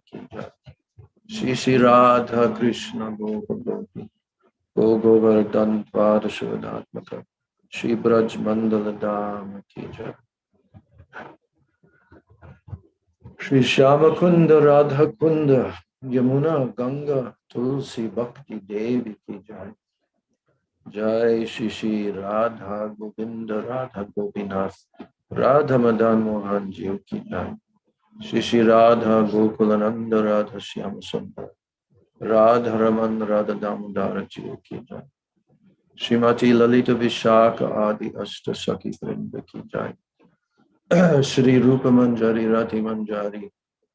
ki jai. Shri Shri Radha Krishna Gopi Go Govardhan Pada Shuddhatmaka Shri Braj Mandala Dham ki jai. Shri Shyama Kunda Radha Kunda Yamuna Ganga Tulsi Bhakti Devi ki jai. Jai Shri Shri Radha Govinda Radha Gopinath Radha Madan Mohan Jiv ki jai. Shri Shri Radha Gokulananda Radha Shyama Sundar Radha Raman Radha Damodara Jiv ki jai. Srimati Lalita Vishaka Adi Ashta Sakhi Vrinda ki jai. Shri Rupa Manjari Rati Manjari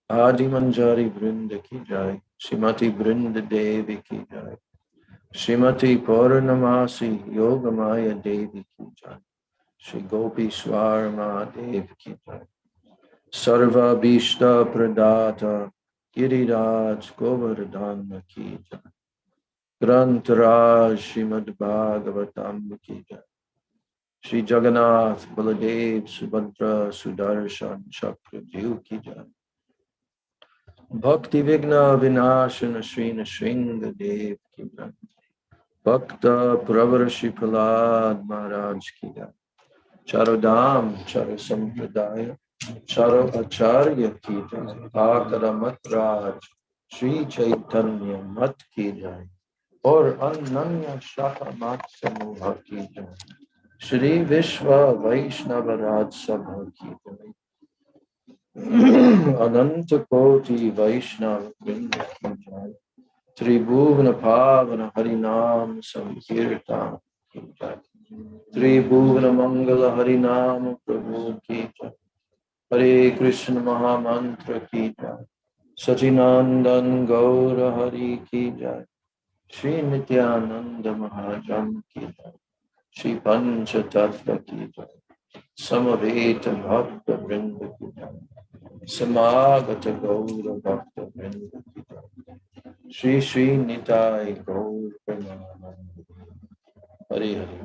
Adi Manjari Vrinda ki jai. Srimati Vrinda Devi ki jai. Srimati Purnamasi Yogamaya Devi ki jai. Shri Gopi Swar Mahadev ki jai. Sarva Bhishta Pradata Giriraj Govardhana ki jai. Grantaraj Srimad Bhagavatam ki jai. Shri Jagannath Baladev Subhadra Sudarshan Chakradev ki jai. Bhakti Vigna Vinashana Shri Nrsinga Dev ki jai. Bhakta Pravarashi Prahlad Maharaj ki jai. Charodam Chara Sampradaya Charo Acharya ki jai. Akara Matraj Shri Chaitanya Mat ki jai. Aur Ananya Shaka Mat Samuha ki jai. Shri Vishwa Vaishnava Raj Sabha ki jai. Ananta Koti Vaishnava Vrinda ki jai. Tribhuvana Pavana Harinam Sankirtan ki jai. Tribhuvana Mangala Harinam Prabhu ki jai. Hare Krishna Mahamantra ki jai. Sacinandan Gaura Hari ki jai. Shri Nityananda Mahajan ki jai. Shri Pancha Tattva ki jai. Samaveta Bhakta Vrinda ki jai. Samagata Gaura Bhakta Vrinda ki jai. Shri Shri Nitai Gaur Premanande. Hari Hari.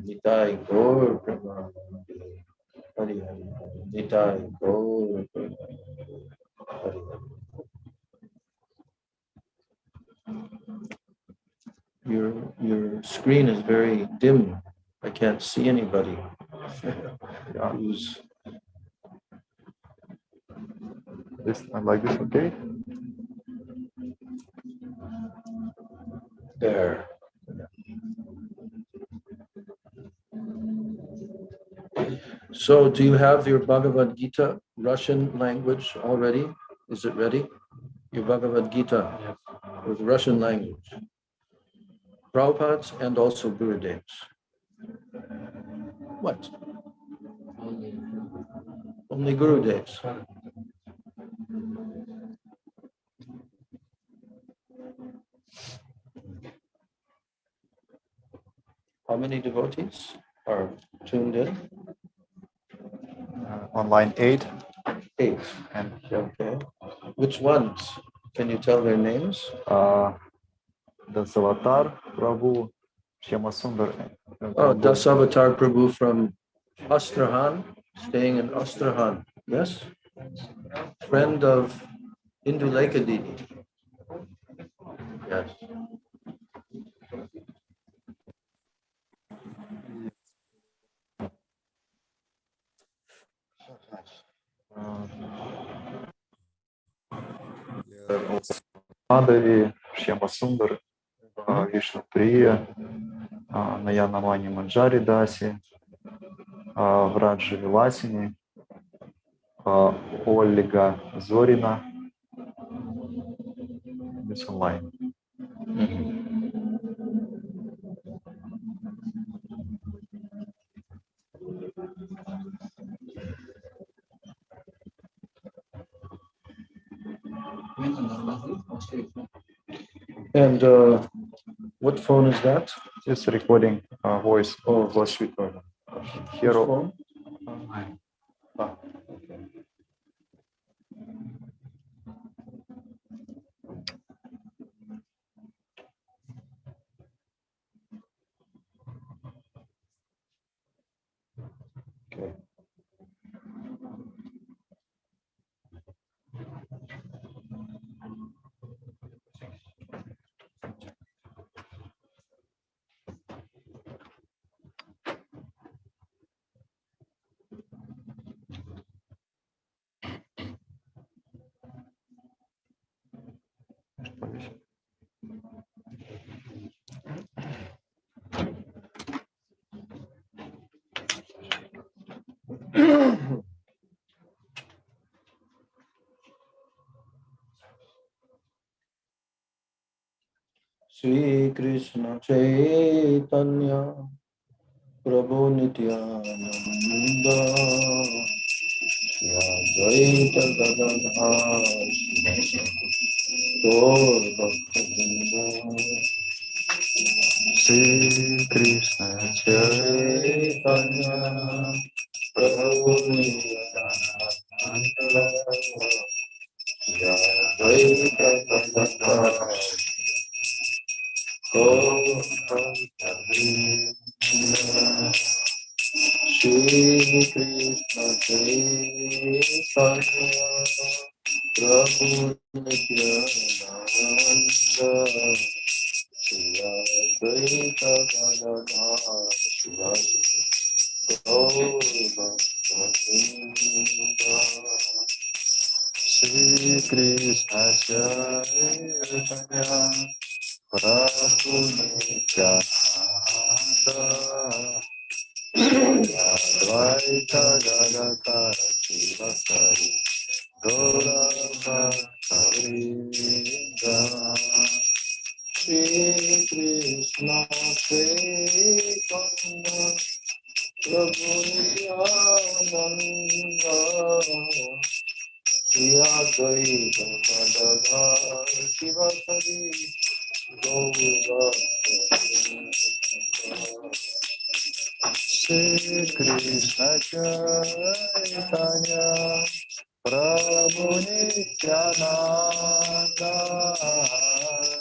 Nitai Gaur Premanande. Hari Hari. Nitai Gaur Premanande. Hari Hari. Your screen is very dim. I can't see anybody. Who's this? Like this, okay? there? So, do you have your Bhagavad Gita Russian language already? Is it ready? Your Bhagavad Gita with Russian language. Prabhupada's and also Gurudev's. What? Only Gurudev's. How many devotees are tuned in? Online 8. 8. And okay. Which ones? Can you tell their names? Dasavatar Prabhu, Shyamasundar. Oh, Dasavatar Prabhu from Astrahan, staying in Astrahan. Yes? Friend of Indulekha Didi. Yes. Madhavi, Shyamasundar, Vishnu Priya, Nayana Mani Manjari Dasi, Vraja Vilasini, Olga Zorina. It's online. And what phone is that? It's recording voice. Oh, voice recorder. Hero. Phone? Okay. Sri Krishna Chaitanya Prabhu Nityananda Shri Advaita Gadadhar Gaur Bhaktivinoda Shri Krishna Chaitanya Prabhu Nityananda Shri Advaita Gadadhar Gaur Bhaktivinoda Shri Krishna Chaitanya Prabhu Nityananda Shri Advaita Gadadhar Shri Gaur Bhaktivinoda Shri Krishna Chaitanya Prabhu Nityananda Shri Advaita Gadadhar Shivasari Gaura Bhaktivinoda Shri Krishna Chaitanya Prabhu Nityananda Shri Advaita Gadadhar Shivasari Gaura Shri Krishna Chaitanya Prabhu Nityananda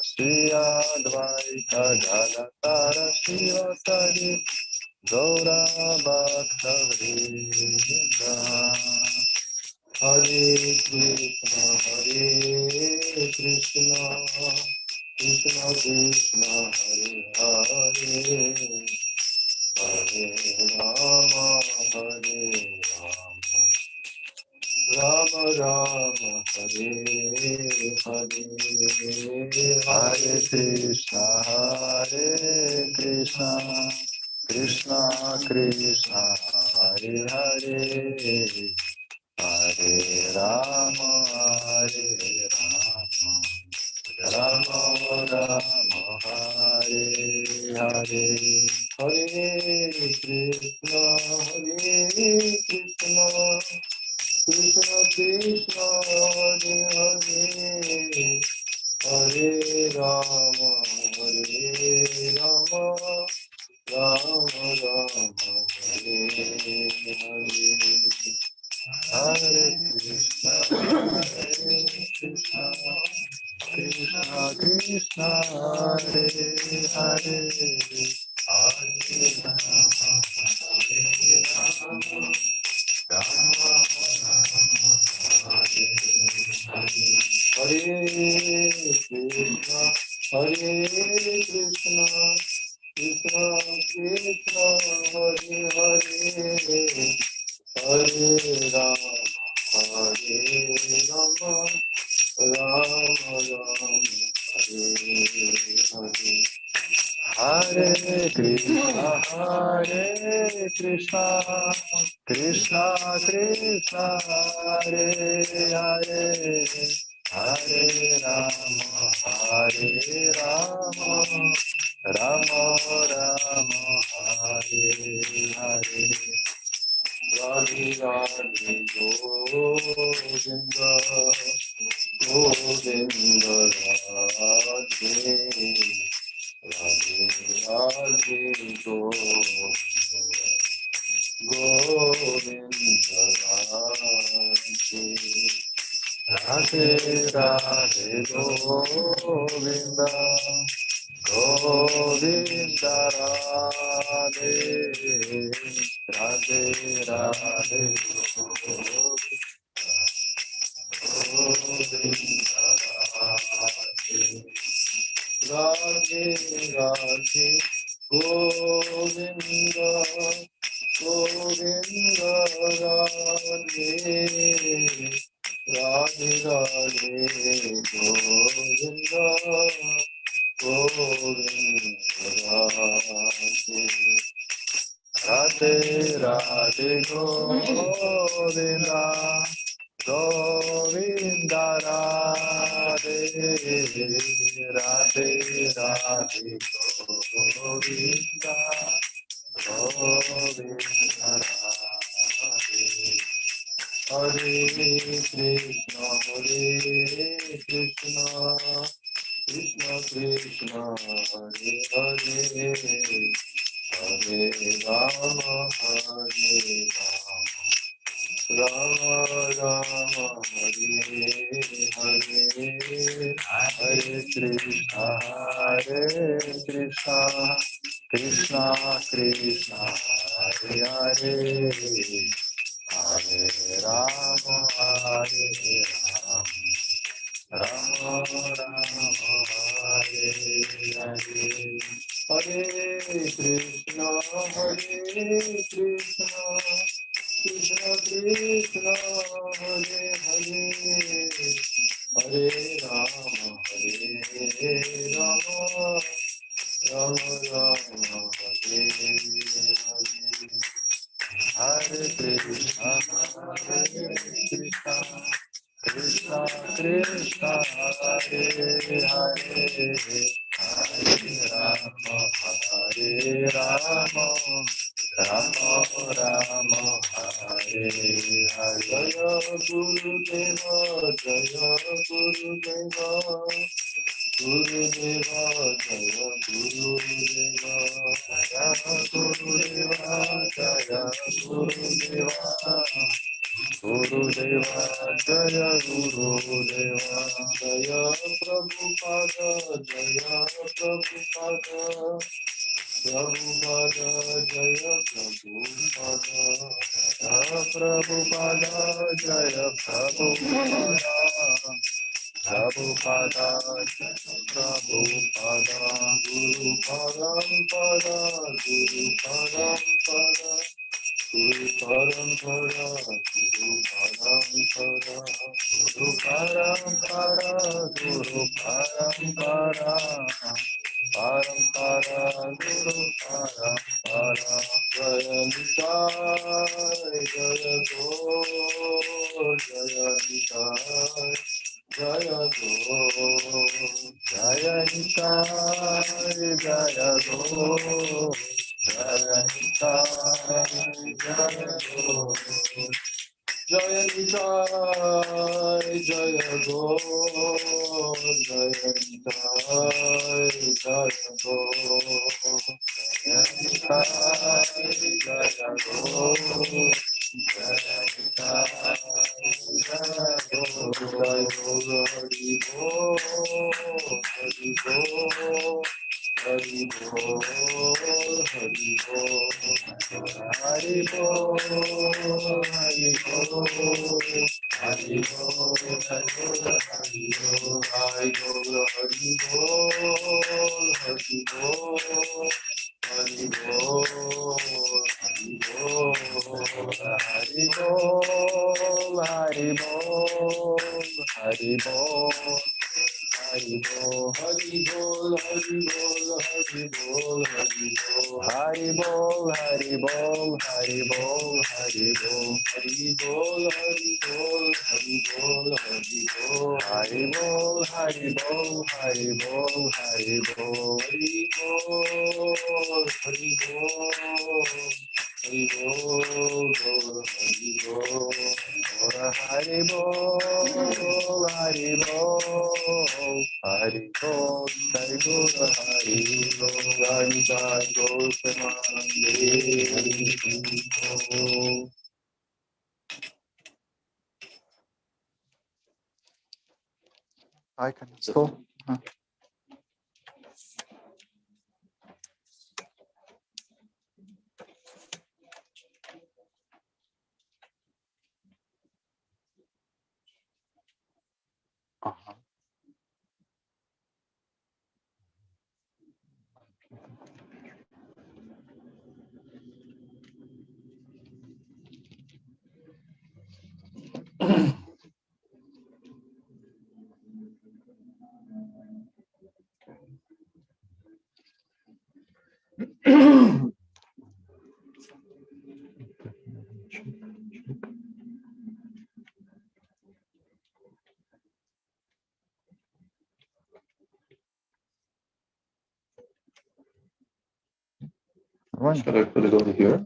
Shri Advaita Gadadhar Shivasari Gaura Bhaktivinoda Hare Krishna Krishna Krishna Hare Hare Hare Rama Hare Rama Rama Hare Hare Hare Krishna Krishna Krishna Hare Hare Hare Rama Rama Rama Hare Hare Hare Krishna Krishna Krishna Hare Hare Hare Rama Rama Rama Hare Hare Hare Krishna Krishna Krishna Hare Hare Hare Hare Krishna Krishna Krishna Hare Hare Hare Rama Rama Rama Hare Hare Hare Krishna Krishna Krishna Hare Hare Hare Rama Rama Rama Hare Hare Radhe Radhe Govinda Govinda Radhe Radhe Radhe Govinda Radhe Radhe Radhe Govinda Govinda Radhe Radhe Radhe Govinda Radhe Radhe Radhe Govinda Govinda Radhe Radhe Radhe Radhe Radhe Govinda Govinda Radhe Radhe Radhe Govinda Govinda Radhe Hare Krishna Krishna Krishna Hare Hare Hare Rama Hare Rama Rama Hare Hare Hare Krishna Krishna Krishna Hare Hare Hare Rama Hare Rama Rama Rama Hare Hare Hare Krishna Krishna Krishna Hare Hare Hare Rama Rama Rama Hare Hare Krishna Krishna Krishna Hare Hare Hare Rama Rama Rama Hare Hare Jaya Gurudeva Jaya Gurudeva Gurudeva Jaya Gurudeva Jaya Gurudeva Jaya Gurudeva Gurudeva Jaya Gurudeva Jaya Prabhupada Jaya Prabhupada Prabhupada Jaya Prabhupada Jaya Prabhupada Jaya Prabhupada Prabhupada Prabhupada Guru Parampara Guru Parampara Guru Parampara Guru Parampara Guru Parampara Guru Parampara Parampara Guru Parampara Jaya Nitai Jaya Gaur Jaya Nitai Jaya Gaur Jaya Nitai Jaya Gaur Jaya Nitai Jaya Gaur Jaya Nitai Jaya Gaur Jaya Nitai Jaya Gaur Jaya Nitai Jaya Gaur Jaya Nitai Jaya Gaur Jai Gaur Hari Bol Hari Bol Hari Bol Hari Bol Hari Bol Hari Bol Hari Bol Hari Bol Hari Bol Hari Bol Hari Bol Hari Bol Hari Bol Hari Bol Hari Bol Hari Bol Hari Bol, Hari Bol, Hari Bol, Hari Bol, Hari Bol, Hari Bol, Hari Bol, Hari Bol, Hari Bol, Hari Bol, Hari Bol, Hari Bol, Hari Bol, Hari Bol, Hari Bol, Hari Bol, Hari Bol, Hari Bol, Hari Bol. Hari Bol, Hari Bol, Hari Bol, Hari Bol, Hari Bol, Jai Guru Hari Bol, Jai Jai Guru Premanande Hari Bol. I can go. one? Should I put it over here?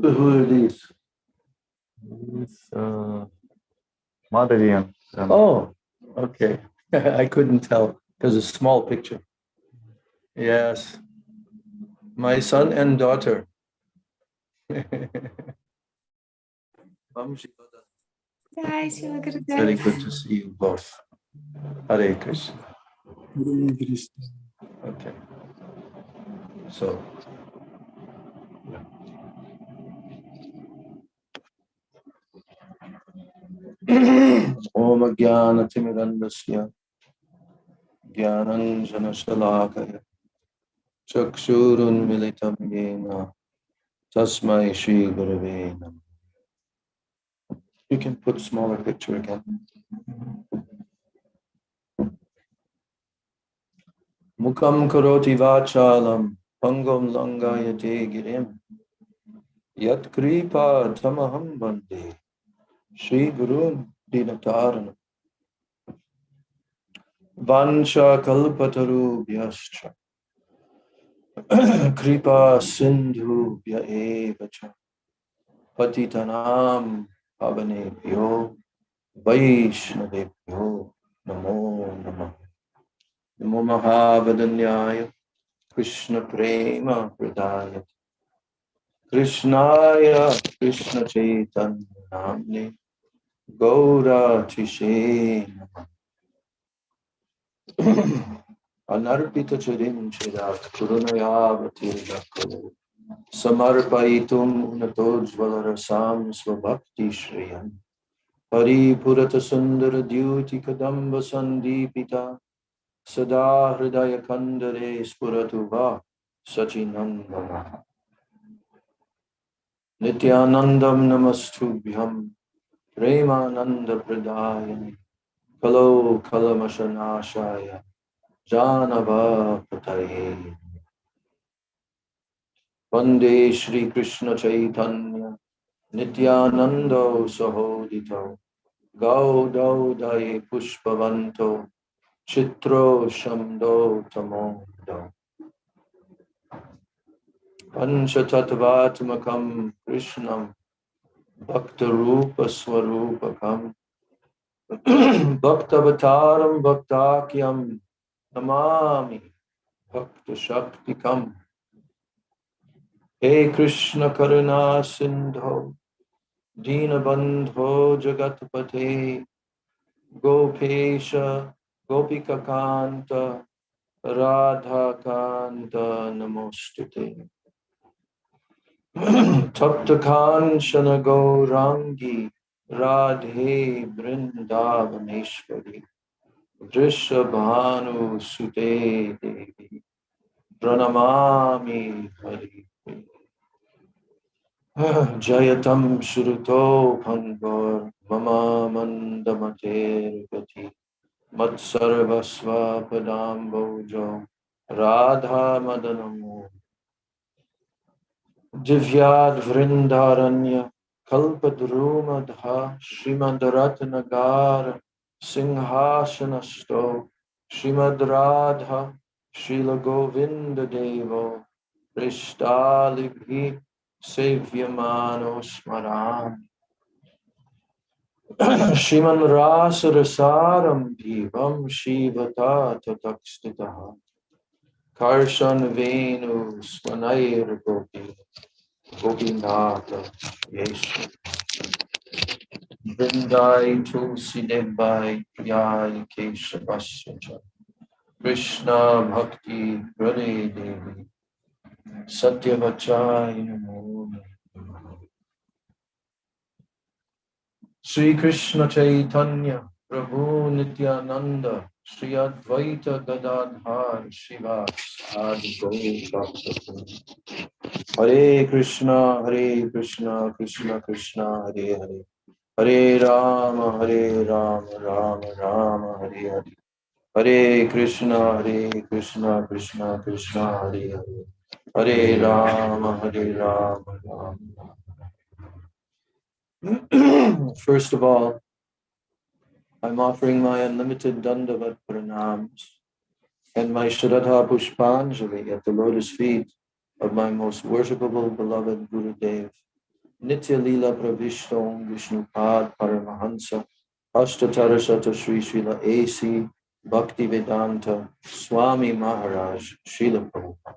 Who are these? It's Madhuri. Oh, okay. I couldn't tell because it's a small picture. Yes. My son and daughter. Very good to see you both. Hare Krishna. Okay. So. Om Jnana Timirandasya Jnananjana Shalakaya Chakshurun Militam Yena Tasmai Shri Gurave Namah. You can put smaller picture again. Mukam karoti vachalam pangam langayate girim yat kripa tamaham bande Shri Gurun Dinataranam Vansha kalpataru vyascha kripa sindhu vya evacha patitanam pavanebhyo vaishnavebhyo namo namah. Namo mahavadanyaya Krishna prema pradaya Krishnaya Krishna chaitanya namne Gaura Tishe Anarpita Charim Chirat Kurunayavati Lakuru Samarpaitum Unatojvala Rasam Swabhakti Shriyan Hari Purata Sundara Dyuti Kadamba Sandipita Sada Hridaya Kandare Spuratuva Sachinandana Nityanandam Namastubhyam Premananda Pradayani Kalo Kalamashanashaya Janava Pataye Vande Shri Krishna Chaitanya Nityanando Sahodito Gaudaudai Pushpavanto Chitro Shamdo Tamodo Panchatattvatmakam Krishnam Bhaktarupa Swarupakam Bhaktavataram Bhaktakyam Namami Bhakta Shaktikam He Krishna Karuna Sindho Dinabandho Jagatpate Gopesha Gopika Kanta Radha Kanta Namostute Tapta Kanchana Gaurangi Radhe Vrindavaneshwari Vrishabhanu Sute Devi Pranamami Hari Jayatam Shruto Bhangar Mama Mandamater Gati Matsarvasva Padam Bojo Radha Madanamo Divyad Vrindaranya Kalpadruma Dha Srimad Ratnagar Singhashanasto Srimad Radha Srila Govinda Devo Prishtali Sevyamano Smaran Shriman Rasarasaram Divam Shivata Tatakstitaha Karshan Venu Swanair Gopi Gopinata Yeshu Vrindai Tulsi Debai Priyai Keshavasya Krishna Bhakti Radhe Devi Satyavachai Namo Sri Krishna Chaitanya Prabhu Nityananda Sri Advaita Gadadhar Shivas Adi Gaur Hare Krishna Krishna Krishna Hare Hare Hare Rama Rama Rama Hare Hare Hare Krishna Krishna Krishna Hare Hare Hare Rama Rama Rama First of all, I'm offering my unlimited Dandavat Pranams and my Shraddha Pushpanjali at the lotus feet of my most worshipable beloved Gurudev, Nitya Lila Pravishtom Vishnupad Paramahansa, Ashtatarasata Sri Srila A.C. Bhaktivedanta Swami Maharaj Srila Prabhupada.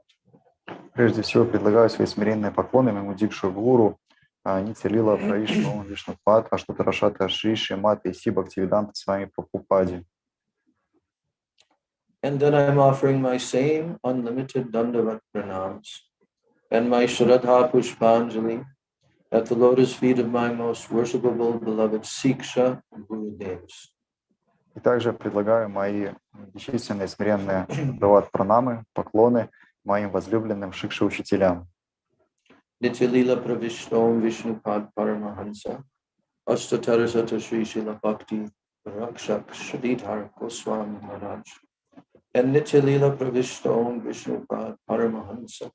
Прежде всего предлагаю свои смиренные поклоны моему дикшу гуру Нитя-лила Правишну Вишнупад Аштатарашата Шри Шримат Иси Бхактиведанта с вами Прабхупаде. And then I'm offering my same unlimited Dandavat Pranams and my Shraddha Pushpanjali at the lotus feet of my most worshipable beloved Siksha Gurudevs. И также предлагаю мои бесчисленные смиренные дават пранамы, поклоны моим возлюбленным шикша-учителям. Nitya Lila Pravishtom Vishnupad Paramahansa Ashtatarasata Sri Srila Bhakti Rakshak Shridhar Goswami Maharaj and Nitya Lila Pravishtom Vishnupad Paramahansa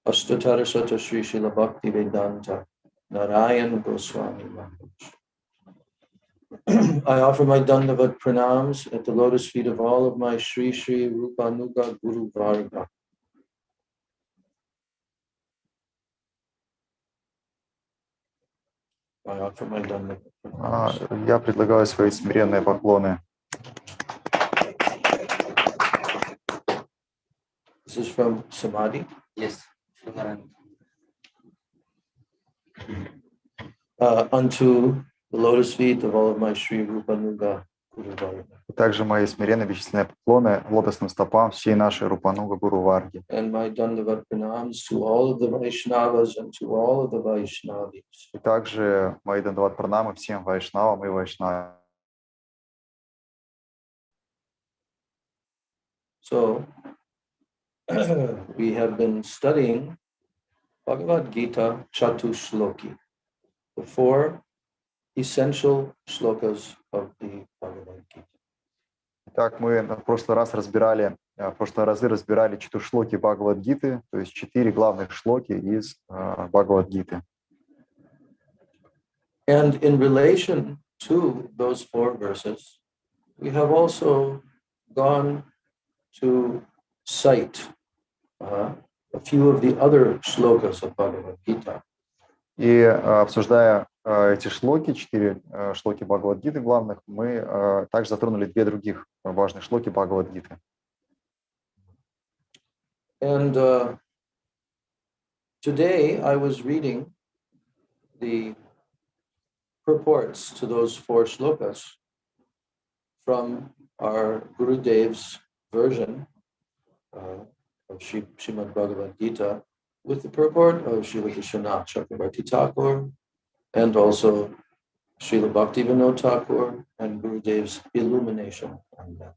Ashtatarasata Sri Srila Bhaktivedanta Narayan Goswami Maharaj. I offer my Dandavat Pranams at the lotus feet of all of my Sri Sri Rupanuga Guru Varga. I offer my Dandavat Pranams. Я предлагаю свои смиренные поклоны. This is from Samadhi. Yes. Unto the lotus feet of all of my Sri Rupanuga Guru Varga. Также мои смиренные бесчисленные поклоны лотосным стопам всей нашей Рупануга Гуру Варги. And my Dandavat Pranams to all of the Vaishnavas and to all of the Vaishnavis. И также мои дандават пранамы всем вайшнавам и вайшнавам. So, we have been studying Bhagavad Gita Chatushloki, the 4 essential shlokas of the Bhagavad Gita. Так, мы в прошлый разы разбирали чатушлоки Бхагавад-гиты, то есть 4 главных шлоки из Бхагавад-гиты. And in relation to those 4 verses, we have also gone to cite a few of the other shlokas of Bhagavad Gita. И обсуждая эти шлоки, 4 шлоки Бхагавад-гиты главных, мы также затронули 2 других важных шлоки Бхагавад-гиты. And today I was reading the purports to those 4 shlokas from our Gurudev's version of Srimad Bhagavad Gita with the purport of Srila Krishna Chakravarti Thakur and also Srila Bhaktivinoda Thakur and Gurudev's illumination on that.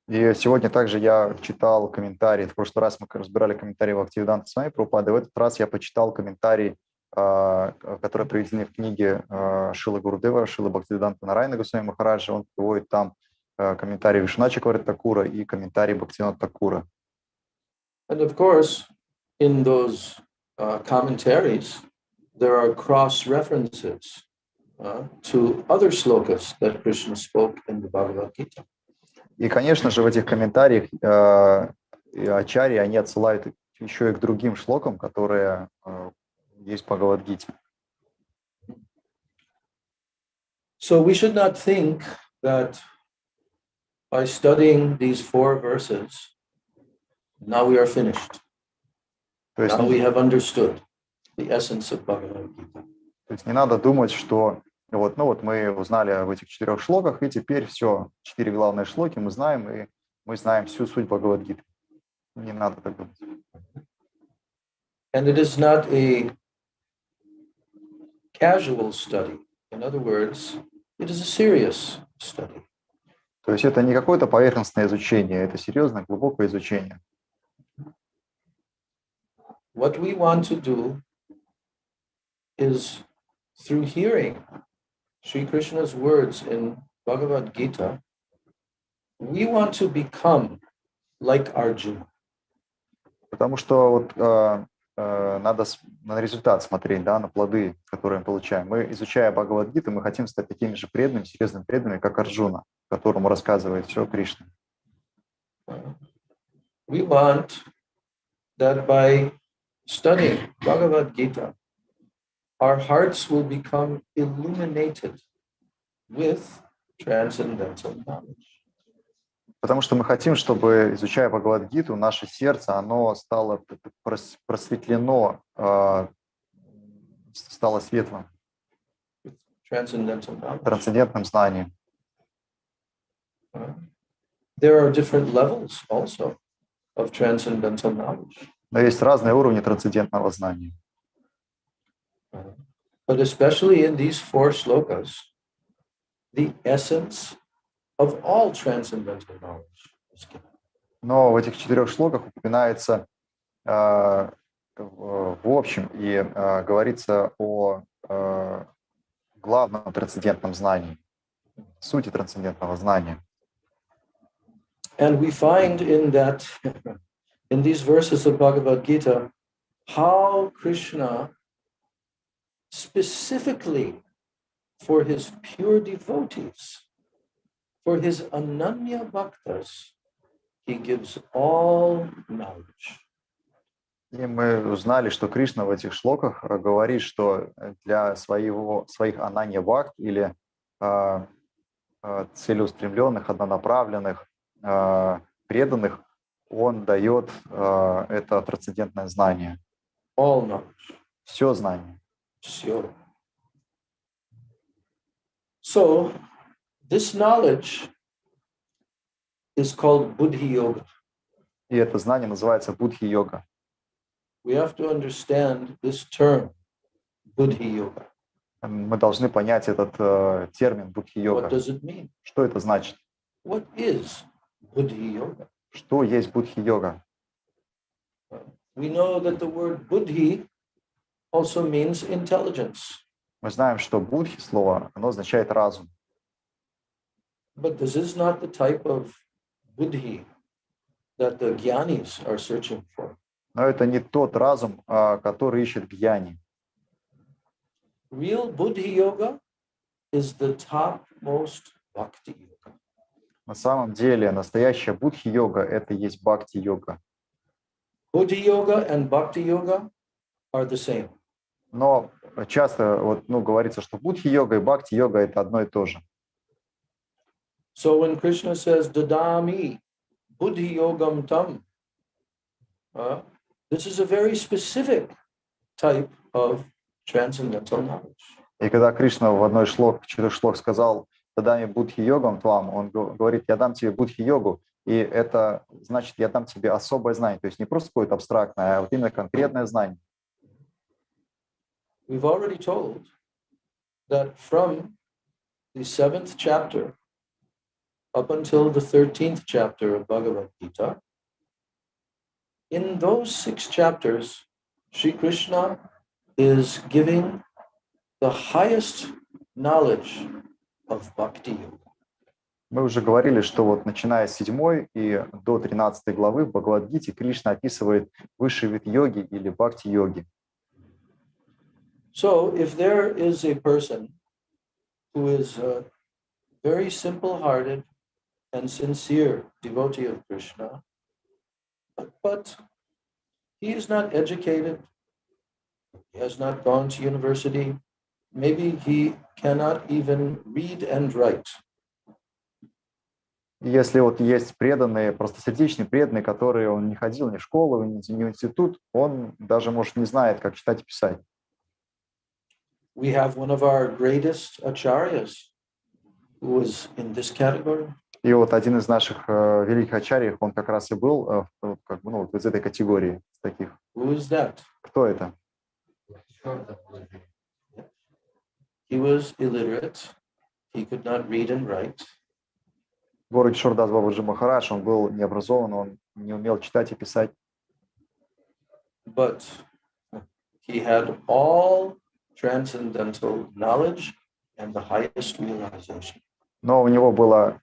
И сегодня также я читал комментарии. В прошлый раз мы разбирали комментарии Бхактиведанта с вами Прабхупады. В этот раз я почитал комментарии, которые приведены в книге Шрилы Гурудева, Шрилы Бхактиведанта Нараяна Госвами Махараджа. Он приводит там комментарии Вишну Чакраварти Такура и комментарии Бхактивинода Такура. And of course, in those commentaries, there are cross references to other slokas that Krishna spoke in the Bhagavad Gita. И, конечно же, в этих комментариях ачарьи, они отсылают еще и к другим шлокам, которые есть в Бхагавад-гите. So we should not think that by studying these 4 verses, now we are finished. Now we have understood the essence of Bhagavad Gita. То есть не надо думать, что вот мы узнали об этих 4 шлоках, и теперь все, 4 главные шлоки мы знаем, и мы знаем всю суть Бхагавад-гиты. Не надо так думать. And it is not a casual study. In other words, it is a serious study. То есть это не какое-то поверхностное изучение, это серьезное, глубокое изучение. What we want to do is, through hearing Sri Krishna's words in Bhagavad Gita, we want to become like Arjuna. Потому что вот надо на результат смотреть, да, на плоды, которые мы получаем. Мы, изучая Бхагавад-гиту, мы хотим стать такими же преданными, серьезными преданными, как Арджуна, которому рассказывает все Кришна. We want that by studying Bhagavad Gita, our hearts will become illuminated with transcendental knowledge. Потому что мы хотим, чтобы, изучая Бхагавад-гиту, наше сердце, оно стало просветлено, стало светлым, трансцендентным знанием. There are different levels also of transcendental knowledge. Но есть разные уровни трансцендентного знания. But especially in these 4 slokas, the essence of all transcendental knowledge is given. Но в этих 4 шлоках упоминается в общем и говорится о главном трансцендентном знании, сути трансцендентного знания. And we find in that, in these verses of Bhagavad Gita, how Krishna specifically for his pure devotees, for his ananya bhaktas, he gives all knowledge. И мы узнали, что Кришна в этих шлоках говорит, что для своих ананья бхакт или целеустремленных, однонаправленных, преданных, он дает это трансцендентное знание. All knowledge. Все знание. Sure. So, this knowledge is called Buddhi Yoga. И это знание называется будхи-йога. We have to understand this term, Buddhi Yoga. Мы должны понять этот термин будхи-йога. What does it mean? Что это значит? What is Buddhi Yoga? Что есть будхи-йога? We know that the word Buddhi also means intelligence. Мы знаем, что будхи слово, оно означает разум. But this is not the type of Buddhi that the Gyanis are searching for. Но это не тот разум, который ищет гьяни. Real Buddhi Yoga is the topmost Bhakti Yoga. На самом деле, настоящая будхи-йога – это есть бхакти-йога. Buddhi Yoga and Bhakti Yoga are the same. Но часто говорится, что будхи-йога и бхакти-йога – это одно и то же. So when Krishna says, Dadami Buddhi Yogam Tam, this is a very specific type of transcendental knowledge. И когда Кришна в одной шлок, 4 шлок сказал «Тадами будхи-йогам твам», он говорит «Я дам тебе будхи-йогу», и это значит «Я дам тебе особое знание», то есть не просто какое-то абстрактное, а вот именно конкретное знание. We've already told that from the 7th chapter up until the 13th chapter of Bhagavad Gita, in those 6 chapters, Sri Krishna is giving the highest knowledge of Bhakti Yoga. Мы уже говорили, что вот начиная с 7 и до 13 главы в Бхагавад-гите Кришна описывает высший вид йоги или бхакти-йоги. So if there is a person who is a very simple-hearted and sincere devotee of Krishna, but he is not educated, he has not gone to university, maybe he cannot even read and write. Если вот есть преданные, простосердечные преданные, которые он не ходил ни в школу, ни в институт, он даже, может, не знает, как читать и писать. We have one of our greatest acharyas who was in this category. И вот один из наших великих ачарьев, он как раз и был вот из этой категории таких. Who is that? Кто это? He was illiterate. He could not read and write. Гуру Кишордас Бабаджи Махарадж, он был необразован, он не умел читать и писать. But he had all transcendental knowledge and the highest realization. Но у него было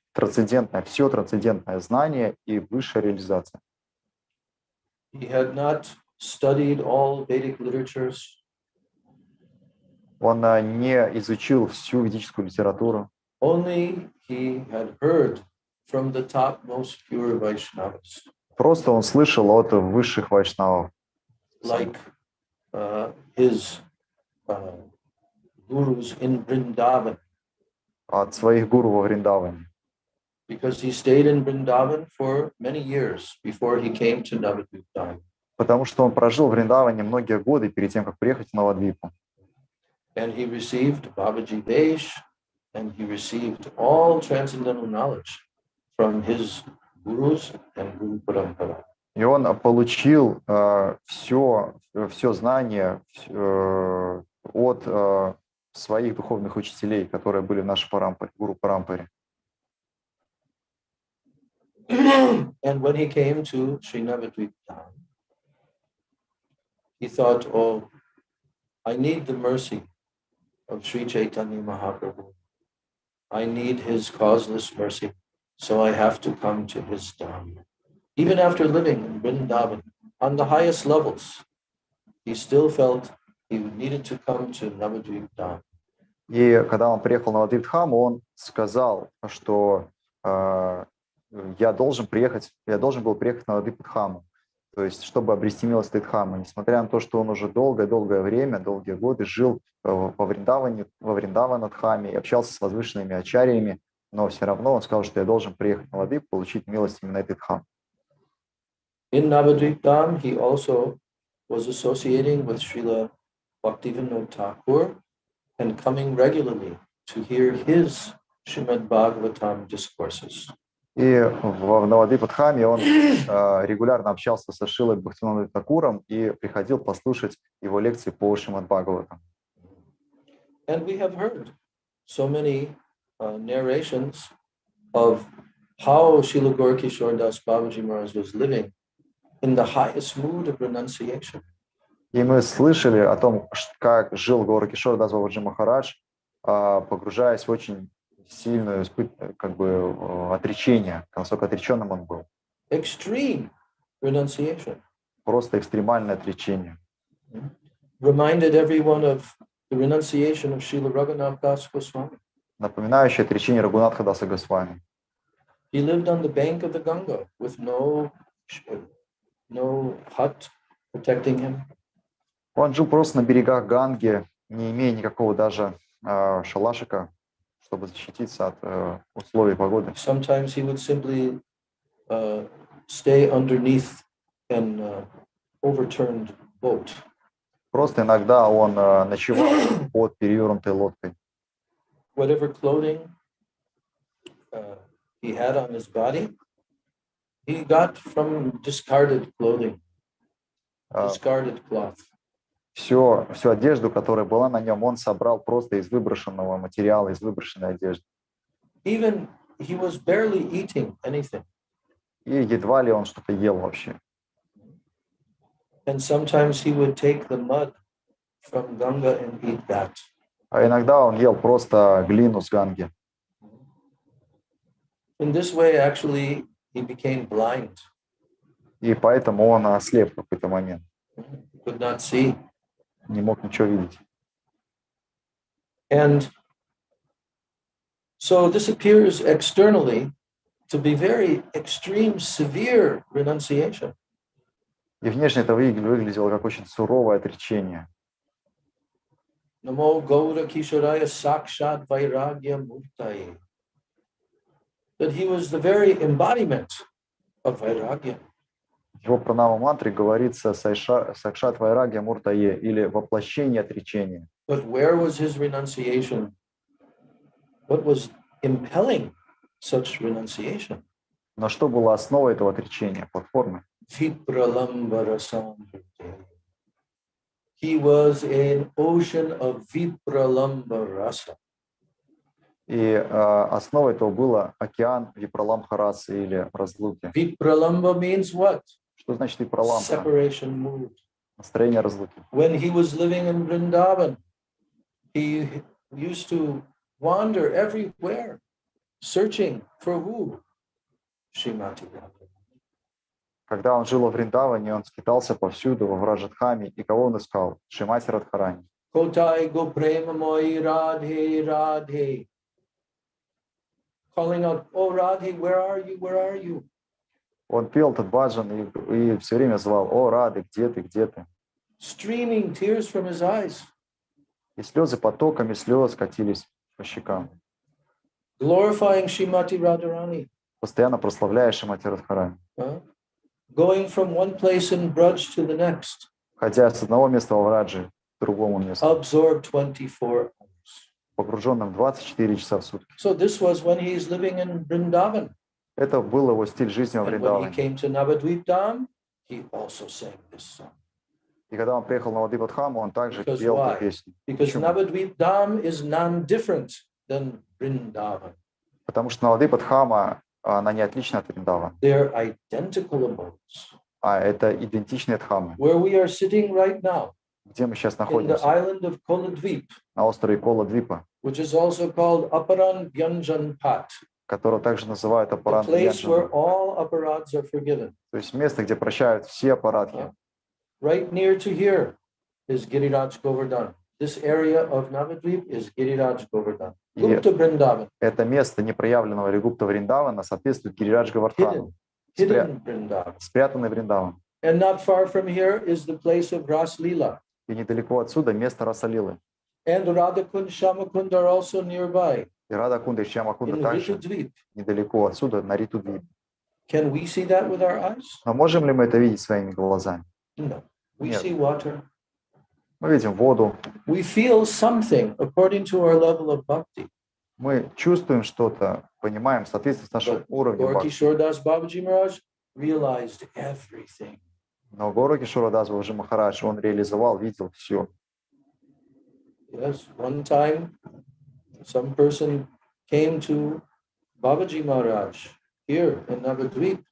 все трансцендентное знание и высшая реализация. He had not studied all Vedic literatures. Он не изучил всю ведическую литературу. Only he had heard from the top most pure Vaishnavas. Просто он слышал от высших вайшнавов, Like his gurus in Vrindavan. от своих гуру во Вриндаване. Because he stayed in Vrindavan for many years before he came to Navadvip Dham. Потому что он прожил в Вриндаване многие годы перед тем, как приехать в Навадвипу. And he received Babaji Vesh, and he received all transcendental knowledge from his gurus and Guru Parampara. И он получил все знание от своих духовных учителей, которые были в нашей парампаре, гуру парампаре. And when he came to Sri Navadvip Dham, he thought, oh, I need the mercy of Sri Chaitanya Mahaprabhu. I need his causeless mercy, so I have to come to his dham. Even after living in Vrindavan on the highest levels, he still felt he needed to come to Navadvip Dham. И когда он приехал на Навадвип-дхам, он сказал, что я должен был приехать на Навадвип-дхаму, то есть чтобы обрести милость Дхамы. Несмотря на то, что он уже долгое время, долгие годы жил во Вриндавана-дхаме и общался с возвышенными ачарьями, но все равно он сказал, что я должен приехать на Навадвип, получить милость именно этой дхамы. In Navadvip Dham, he also was associating with Srila Bhaktivinoda Thakur and coming regularly to hear his Srimad Bhagavatam discourses. И в Навадвипа-дхаме он регулярно общался со Шрилой Бхактивинодой Такуром и приходил послушать его лекции по Шримад Бхагаватам. And we have heard so many narrations of how Srila Gaurkishore Das Babaji Maharaj was living in the highest mood of renunciation. И мы слышали о том, как жил Гауракишор Дас Бабаджи Махарадж, погружаясь в очень сильное отречение, насколько отреченным он был. Extreme renunciation. Просто экстремальное отречение. Reminded everyone of the renunciation of Srila Raghunath Das Goswami. Напоминающее отречение Рагунатха Даса Госвами. He lived on the bank of the Ganga with no hut protecting him. Он жил просто на берегах Ганги, не имея никакого даже шалашика, чтобы защититься от условий погоды. Sometimes he would simply stay underneath an overturned boat. Просто иногда он ночевал под перевернутой лодкой. Whatever clothing he had on his body, he got from discarded clothing, discarded cloth. Всю одежду, которая была на нем, он собрал просто из выброшенного материала, из выброшенной одежды. Even he was barely eating anything. И едва ли он что-то ел вообще. And sometimes he would take the mud from Ganga and eat that. А иногда он ел просто глину с Ганги. In this way, actually, he became blind. И поэтому он ослеп в какой-то момент. He could not see. Не мог ничего видеть. And so this appears externally to be very extreme, severe renunciation. И внешне это выглядело как очень суровое отречение. Namo Gaura Kishoraya Sakshat Vairagya Murtaye. That he was the very embodiment of Vairagya. В его пранама-мантре говорится Сакшат Вайрагья Муртае или воплощение отречения. But where was his renunciation? What was impelling such renunciation? Но что было основой этого отречения, платформы? He was an ocean of Vipralamba rasa. И основой этого было океан Випраламха расы или разлуки. Vipralamba means what? Что значит Випраламха? Separation mood. Настроение разлуки. When he was living in Vrindavan, he used to wander everywhere, searching for who? Srimati Radharani. Когда он жил во Вриндаване, он скитался повсюду, во Враджадхаме, и кого он искал? Шримати Радхарани. Kotai go prema moi Radhe Radhe. Calling out, oh Radhe, where are you? Where are you? Он пел этот баджан и все время звал: «О, Рады, где ты, где ты?» Streaming tears from his eyes. И слезы потоками слез катились по щекам, Glorifying Srimati Radharani. постоянно прославляя Шримати Радхарани. Going from one place in Braj to the next. Ходя с одного места во Враджи к другому месту, Absorbed 24 hours. погруженным 24 часа в сутки. So this was when he's living in Vrindavan. Это был его стиль жизни во And when he Вриндаване. came to Navadvip Dham, he also sang this song. И когда он приехал на Навадвипадхаму, он также Because пел why? эту песню. Because Почему? Navadvip Dham is non-different than Vrindavan. Потому что Навадвипадхама, она не отлична от Вриндавана, They're identical abodes. а это идентичные дхамы. Where we are sitting right now, Где мы сейчас in the находимся? island of Koladvip, На острове Кола-Двипа, which is also called Aparan Byanjan Pat, которого также называют the аппарат place where Бьянджана. all aparads are forgiven. То есть место, где прощают все аппаратки. Right near to here is Giriraj Govardhan. This area of Navadvip is Giriraj Govardhan. Gupta Vrindavan, Это место непроявленного Ригупта Вриндавана соответствует Гирирадж Гавардхану, hidden Vrindavan. спрятанный Вриндаван. And not far from here is the place of Ras Leela. И недалеко отсюда место Расалилы. And Radhakund, Shamakund are also nearby И Радакунда и Шьямакунда in также Ritudvip. недалеко отсюда, на Ритудвипе. Can we see that with our eyes? Но можем ли мы это видеть своими глазами? No. We Нет. see water. Мы видим воду, We feel something according to our level of bhakti. мы чувствуем что-то, понимаем в соответствии с нашим уровнем бхакти. Gorkishore Das Babaji Maharaj realized everything. Но Гору Кишора Дас Бабаджи Махарадж, он реализовал, видел все. Yes, one time some person came to Babaji Maharaj here in Navadvip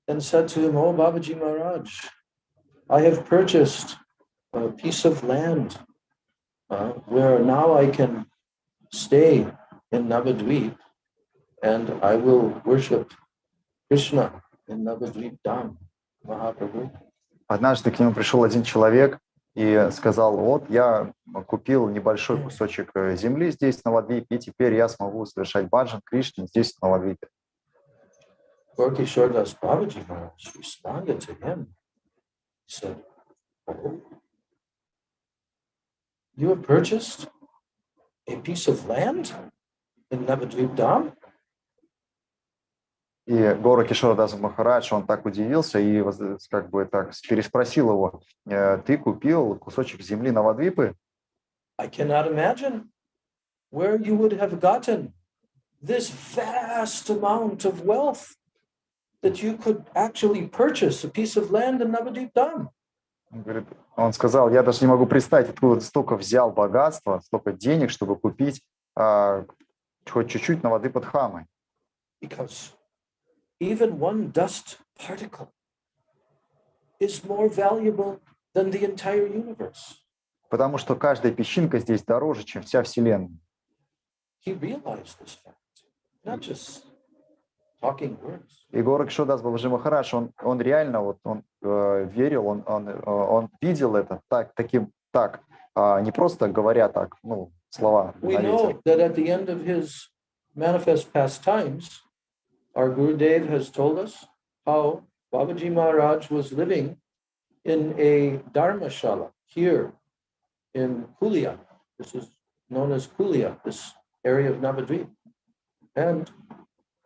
and said to him, "Oh, Babaji Maharaj, I have purchased a piece of land where now I can stay in Navadvip and I will worship Krishna in Navadvip Dham, Mahaprabhu." Однажды к нему пришел один человек и сказал: вот я купил небольшой кусочек земли здесь, на Навадвипе, и теперь я смогу совершать баджан Кришне здесь, на Навадвипе. Gorkishore Das Babaji Maharaj responded to him. He said, "Oh, you have purchased a piece of land in Navadvip Dham?" И Гору Кишора Дас Махарадж, он так удивился и как бы так переспросил его: ты купил кусочек земли на Навадвипы? I cannot imagine where you would have gotten this vast amount of wealth that you could actually purchase a piece of land in Navadvip Dham. Он сказал: я даже не могу представить, откуда ты столько взял богатства, столько денег, чтобы купить хоть чуть-чуть Навадвипадхамы. Because even one dust particle is more valuable than the entire universe. Потому что каждая песчинка здесь дороже, чем вся Вселенная. He realized this fact, not just talking words. И Гору Кишора Дас Бабаджи Махарадж, он реально вот, он верил, он видел это так, не просто говоря так, ну, слова We на know ветер. that at the end of his manifest pastimes, our Gurudev has told us how Babaji Maharaj was living in a dharmashala here in Kulia. This is known as Kulia, this area of Navadvip. And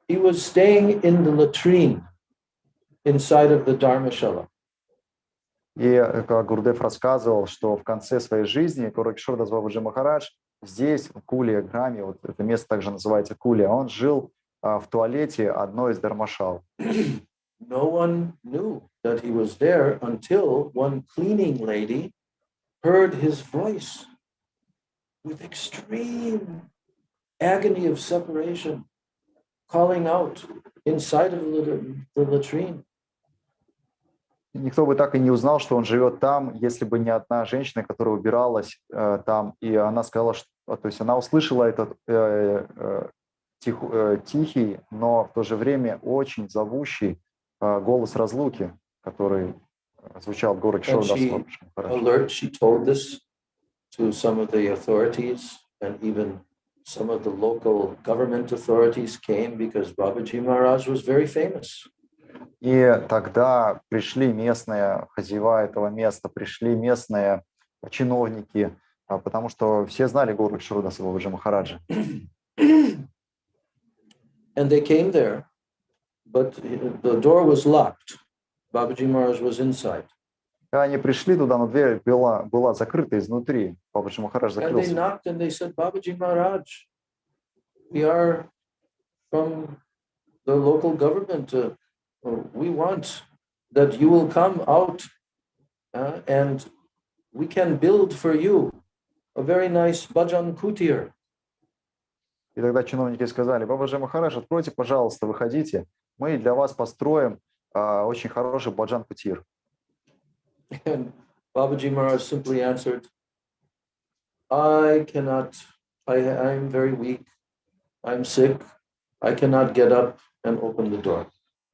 he was staying in the latrine inside of the dharmashala. И как Гурудев рассказывал, что в конце своей жизни Гору Кишора Дас Бабаджи Махарадж здесь, в Кулия, Граме, вот это место также называется Кулия, он жил в туалете одной из дharмашал. No one knew that he was there until one cleaning lady heard his voice with extreme agony of separation, calling out inside of the latrine. Никто бы так и не узнал, что он живет там, если бы не одна женщина, которая убиралась там, и она сказала, что, то есть она услышала этот тихий, но в то же время очень зовущий голос разлуки, который звучал в городе And Шордаса. she told this to some of the authorities, and even some of the local government authorities came because Babaji Maharaj was very famous. И тогда пришли местные хозяева этого места, пришли местные чиновники, потому что все знали город Шордаса Бабаджи Махараджа. And they came there, but the door was locked. Babaji Maharaj was inside. Они пришли туда, но дверь была закрыта изнутри. Бабаджи Махарадж And they закрылся. knocked and they said, Babaji Maharaj, we are from the local government. We want that you will come out and we can build for you a very nice bhajan kutir. И тогда чиновники сказали: Бабаджи Махарадж, откройте, пожалуйста, выходите. Мы для вас построим очень хороший баджан кутир. And Babaji Maharaj simply answered, I cannot, I'm very weak, I'm sick, I cannot get up and open the door.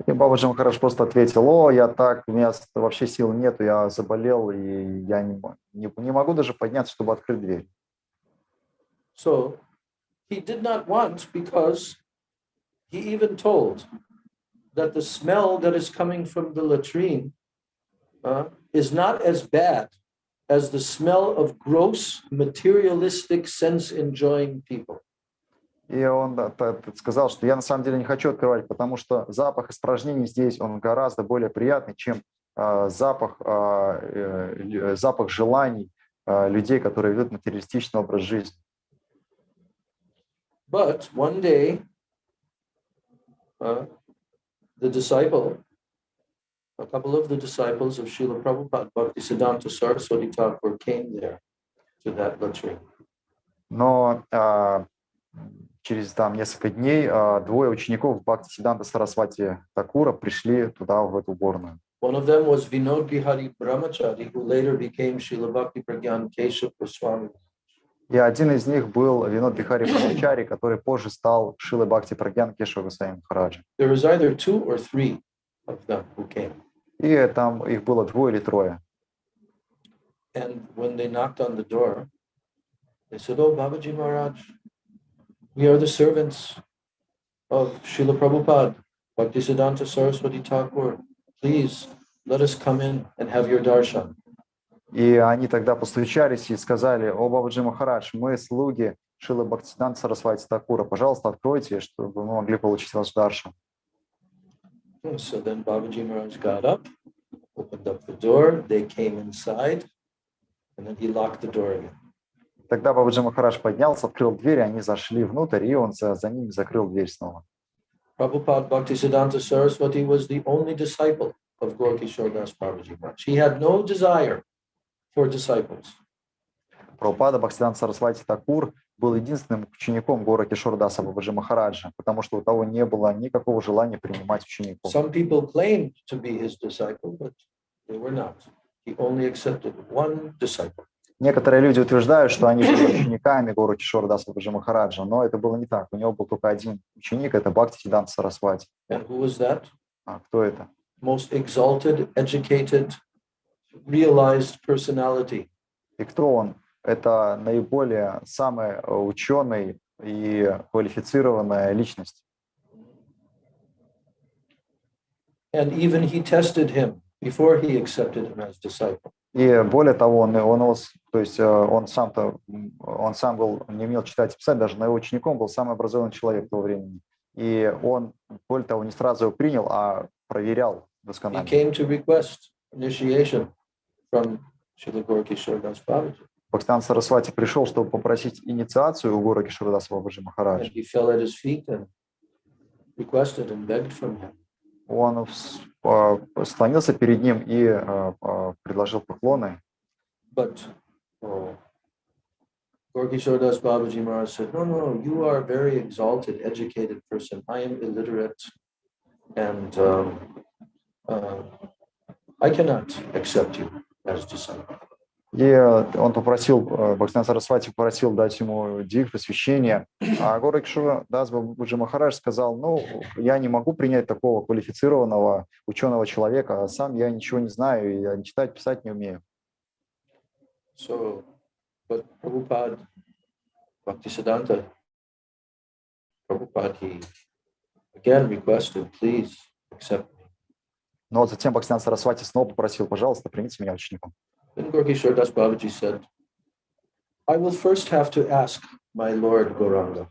И Бабаджи Махарадж просто ответил: я так, у меня вообще сил нету, я заболел, и я не могу даже подняться, чтобы открыть дверь. So he did not want, because he even told that the smell that is coming from the latrine is not as bad as the smell of gross materialistic sense-enjoying people. И он сказал, что я на самом деле не хочу открывать, потому что запах испражнений здесь, он гораздо более приятный, чем запах желаний людей, которые ведут материалистичный образ жизни. But one day, the disciple, a couple of the disciples of Srila Prabhupada, Bhактиведанта Saraswati Thakur, came there to that latrine. Но через несколько дней двое учеников Бхактиведанта Сарасвати Такура пришли туда, в эту уборную. One of them was Vinod Bihari Brahmachari, who later became Srila Bhakti Pragyan Keshav Goswami. И один из них был Винод Бихари Брахмачари, который позже стал Шилой Бхакти Прагьян Кешава Госвами Махараджа. There was either 2 or 3 of them who came. И там их было 2 или 3. And when they knocked on the door, they said, "Oh, Babaji Maharaj, we are the servants of Srila Prabhupada, Bhaktisiddhanta Saraswati Thakur. Please let us come in and have your darshan." И они тогда постучались и сказали: «О, Бабаджи Махарадж, мы слуги Шилы Бхактиведанта Сарасвати Такура. Пожалуйста, откройте, чтобы мы могли получить ваш даршан». So then Babaji Maharaj got up, opened up the door, they came inside, and then he locked the door again. Тогда Бабаджи Махарадж поднялся, открыл дверь, они зашли внутрь, и он за ними закрыл дверь снова. Prabhupada Bhaktisiddhanta Saraswati was the only disciple of Gaurkishore Das Babaji Maharaj. He had no desire for disciples. Прабхупада Бхактиведанта Сарасвати Такур был единственным учеником Гора Кишордаса Бабаджи Махараджа, потому что у того не было никакого желания принимать учеников. Some people claimed to be his disciple, but they were not. He only accepted one disciple. Некоторые люди утверждают, что они были учениками Гора Кишордаса Бабаджи Махараджа, но это было не так. У него был только один ученик, это Бхактиведанта Сарасвати. And who was that? А кто это? Most exalted, educated, realized personality. И кто он? Это наиболее самый ученый и квалифицированная личность. And even he tested him before he accepted him as disciple. И более того, он сам был, не умел читать и писать, даже на его учеником был самый образованный человек того времени. И он, более того, не сразу его принял, а проверял досконально. He came to request initiation from Srila Gaurkishore Das Babaji. Бхактиведанта Сарасвати пришел, чтобы попросить инициацию у Гора Кишордаса Бабаджи And Махараджа. he fell at his feet and requested and begged from him. Он склонился перед ним и предложил поклоны. But Gaurkishore Das Babaji Maharaj said, no, you are a very exalted, educated person. I am illiterate, and I cannot accept you as disciple. И он попросил, Бхактивиданта Сарасвати попросил дать ему дикт, посвящение, а Горакишора Дас Бабаджи Махарадж сказал, ну, я не могу принять такого квалифицированного ученого человека, а сам я ничего не знаю, и я читать, писать не умею. So, but Prabhupada, Bhaktisiddhanta, Prabhupada, he again requested, please accept me. Но затем Бхактивиданта Сарасвати снова попросил, пожалуйста, примите меня учеником. Then Gorkishore Das Babaji said, I will first have to ask my Lord Gauranga.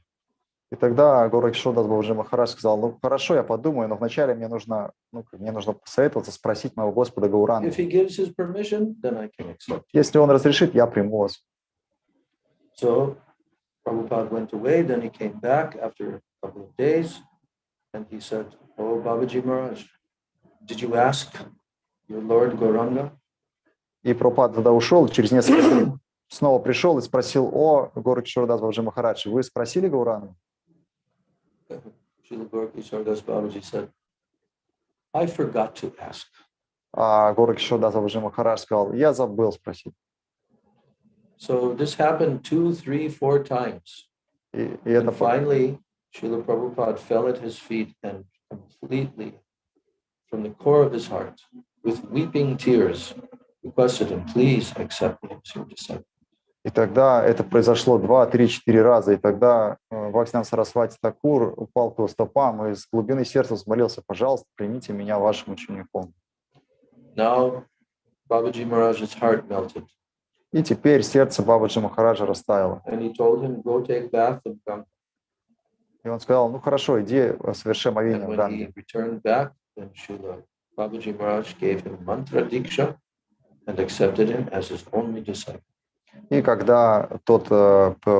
И тогда Горакишор Дас Бабаджи Махарадж сказал, ну, хорошо, я подумаю, но вначале мне нужно посоветоваться, спросить моего Господа Гаурангу. If he gives his permission, then I can accept. Если он разрешит, я приму вас. So Prabhupada went away, then he came back after a couple of days, and he said, oh, Babaji Maharaj, did you ask your Lord Gauranga? И Прабхупада тогда ушел, через несколько дней снова пришел и спросил, о, Горакишор Дас Бабаджи Махарадж, вы спросили Гаурангу? Srila Gorkishore Das Babaji said, I forgot to ask. А Горакишор Дас Бабаджи Махарадж сказал, я забыл спросить. So this happened 2, 3, 4 times. И And это finally, Srila Prabhupada fell at his feet and completely, from the core of his heart, with weeping tears, requested him, please accept me as your disciple. И тогда это произошло 2, 3, 4 раза, и тогда Бхактивиданта Сарасвати Такур упал к его стопам и с глубины сердца взмолился, пожалуйста, примите меня вашим учеником. Now, Babaji Maharaj's heart melted. И теперь сердце Бабаджи Махараджа растаяло. And he told him, go take bath in Ganga. И он сказал, ну хорошо, иди соверши омовение And в when Ганге. he returned back, then Srila Babaji Maharaj gave him mantra diksha and accepted him as his only disciple. И когда тот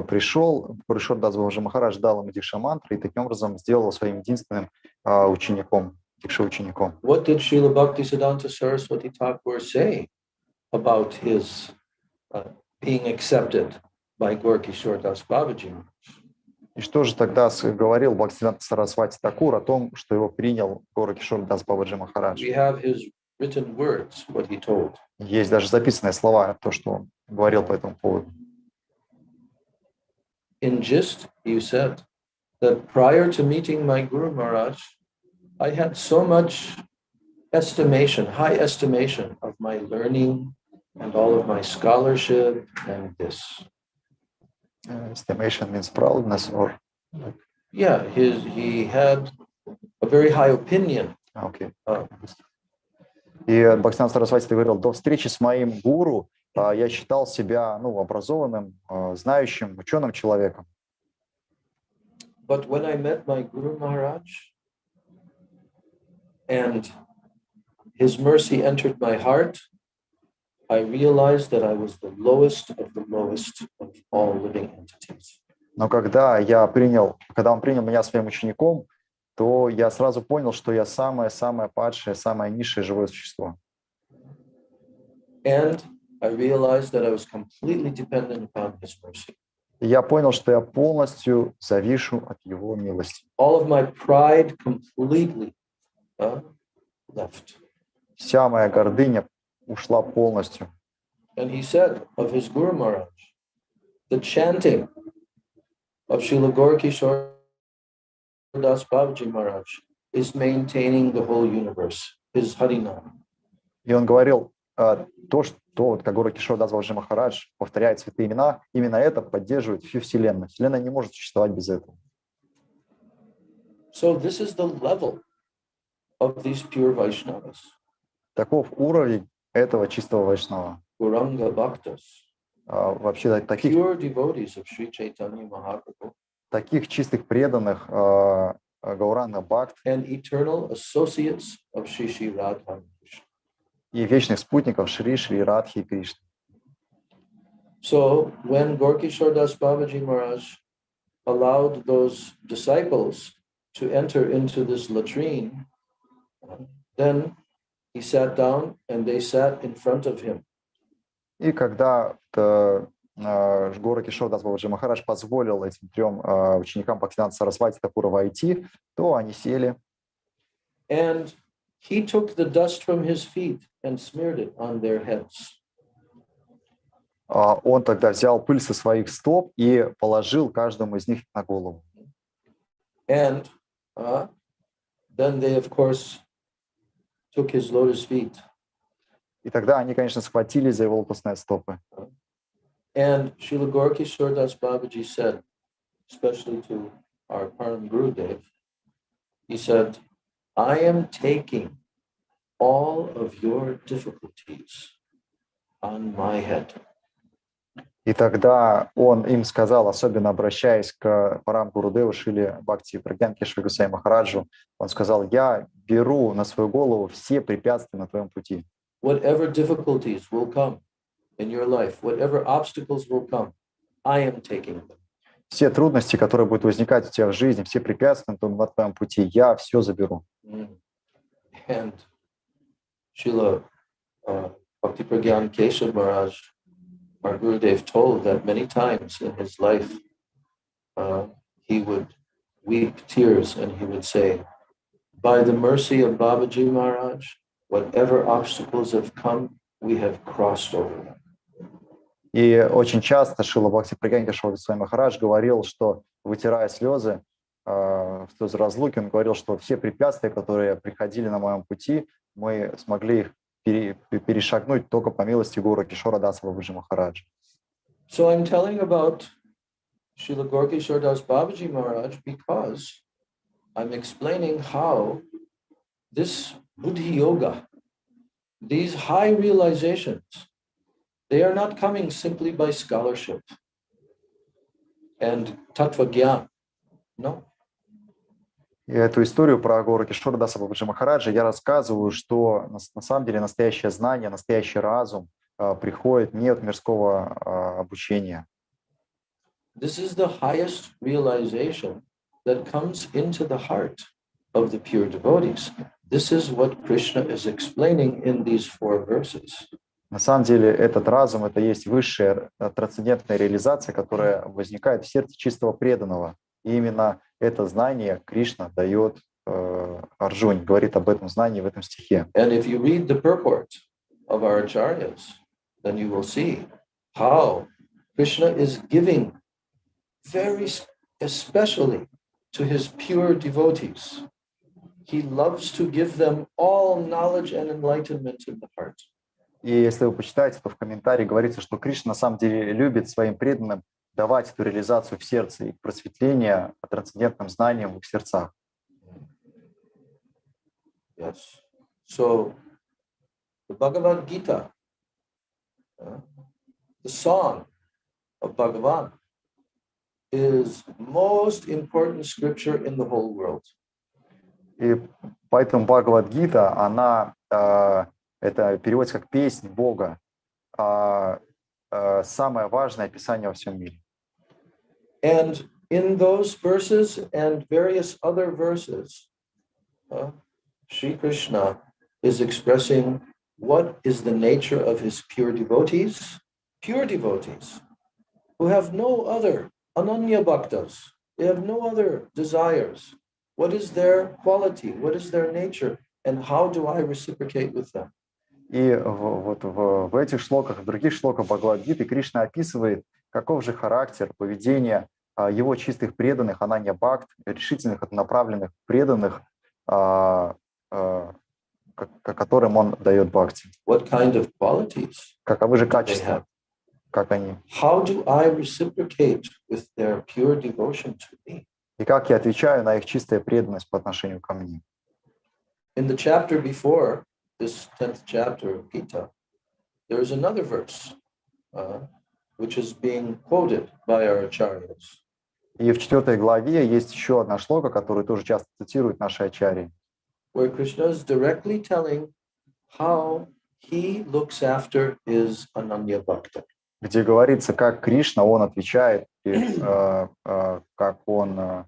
пришел, Горакишор Дас Бабаджи Махарадж дал ему дикша-мантру и таким образом сделал его своим единственным учеником, дикша-учеником. What did Srila Bhaktisiddhanta Saraswati Thakur say about his being accepted by Gorkishore Das Babaji Maharaj? И что же тогда говорил Бхактивиданта Сарасвати Такур о том, что его принял Горакишор Дас Бабаджи Махарадж? We have his written words, what he told. Есть даже записанные слова, то, что он говорил по этому поводу. In gist, he said that prior to meeting my Guru Maharaj, I had so much estimation, high estimation of my learning and all of my scholarship and this. Estimation means proudness or... Yeah, he had a very high opinion. Okay. И Бхактивиданта Сарасвати говорил, до встречи с моим гуру я считал себя образованным, знающим, ученым человеком. But when I met my Guru Maharaj and his mercy entered my heart, I realized that I was the lowest of all living entities. Но когда он принял меня своим учеником, то я сразу понял, что я самое-самое падшее, самое низшее живое существо. And I realized that I was completely dependent upon his mercy. И я понял, что я полностью завишу от его милости. All of my pride completely left. Вся моя гордыня ушла полностью. And he said of his Guru Maharaj, the chanting of Srila Gorkishore Das Babaji Maharaj is maintaining the whole universe, his Harinam. И он говорил, то, что как Горакишор Дас Бабаджи Махарадж повторяет святые имена, именно это поддерживает всю Вселенную. Вселенная не может существовать без этого. So this is the level of these pure Vaishnavas. Таков уровень этого чистого вайшнава. Gauranga Bhaktas. Вообще Pure devotees of Sri Chaitanya Mahaprabhu. Таких чистых преданных Гауранга Бхакт and eternal associates of Shri Radha и вечных спутников Шри Радхи и Кришны. So when Gorkishore Das Babaji Maharaj allowed those disciples to enter into this latrine, then he sat down and they sat in front of him. И когда Горакишор Дас Бабаджи Махарадж позволил этим трем ученикам Бхактивиданта Сарасвати Такура войти, то они сели. And he took the dust from his feet and smeared it on their heads. Он тогда взял пыль со своих стоп и положил каждому из них на голову. And then they, of course, took his lotus feet. И тогда они, конечно, схватили за его лотосные стопы. And Srila Gaurkishore Das Babaji said, especially to our Param Gurudev, he said, I am taking all of your difficulties on my head. И тогда он им сказал, особенно обращаясь к Парам Гурудеву Шриле Бхактиведанте Госвами Махараджу, он сказал: я беру на свою голову все препятствия на твоем пути. Whatever difficulties will come in your life, whatever obstacles will come, I am taking them. Все трудности, которые будут возникать у тебя в жизни, все препятствия на твоем пути, я все заберу. And Srila Bhaktipragyan Keshav Maharaj, our Gurudev, told that many times in his life he would weep tears and he would say, by the mercy of Babaji Maharaj, whatever obstacles have come, we have crossed over them. И очень часто Шрила Бхактиведанта Госвами Махарадж говорил, что, вытирая слезы, слезы разлуки, он говорил, что все препятствия, которые приходили на моем пути, мы смогли их перешагнуть только по милости Гуру Кишора Даса Бабаджи Махараджа. So I'm telling about Srila Gaurkishore Das Babaji Maharaj because I'm explaining how this Buddhi Yoga, these high realizations, they are not coming simply by scholarship and tattva gyan. No. И эту историю про Гуру Кишора Даса Бабаджи Махараджа я рассказываю, что на самом деле настоящее знание, настоящий разум приходит не от мирского обучения. This is the highest realization that comes into the heart of the pure devotees. This is what Krishna is explaining in these 4 verses. На самом деле этот разум — это есть высшая трансцендентная реализация, которая возникает в сердце чистого преданного. И именно это знание Кришна дает Арджуне, говорит об этом знании в этом стихе. And if you read the purport of our acharyas, then you will see how Krishna is giving very especially to his pure devotees. He loves to give them all knowledge and enlightenment in the heart. И если вы почитаете, то в комментарии говорится, что Кришна на самом деле любит своим преданным давать эту реализацию в сердце и просветление трансцендентным знанием в их сердцах. Yes. So the Bhagavad Gita, the song of Bhagavan, is most important scripture in the whole world. И поэтому Бхагавад-гита, она это переводится как «песнь Бога», самое важное описание во всем мире. And in those verses and various other verses, Sri Krishna is expressing what is the nature of his pure devotees who have no other ananya bhaktas, they have no other desires. What is their quality? What is their nature? And how do I reciprocate with them? И вот в этих шлоках, в других шлоках Бхагавад-гиты Кришна описывает, каков же характер, поведение его чистых преданных, ананья бхакт, решительных, направленных преданных, которым он дает бхакти. What kind of qualities? Каковы же качества, как они? How do I reciprocate with their pure devotion to me? И как я отвечаю на их чистая преданность по отношению ко мне? In the chapter before this 10th chapter of Gita, there is another verse which is being quoted by our acharyas. И в 4 главе есть еще одна шлока, которую тоже часто цитируют наши ачарьи, where Krishna is directly telling how he looks after his ananya bhakta. где говорится, как Кришна, он отвечает, как он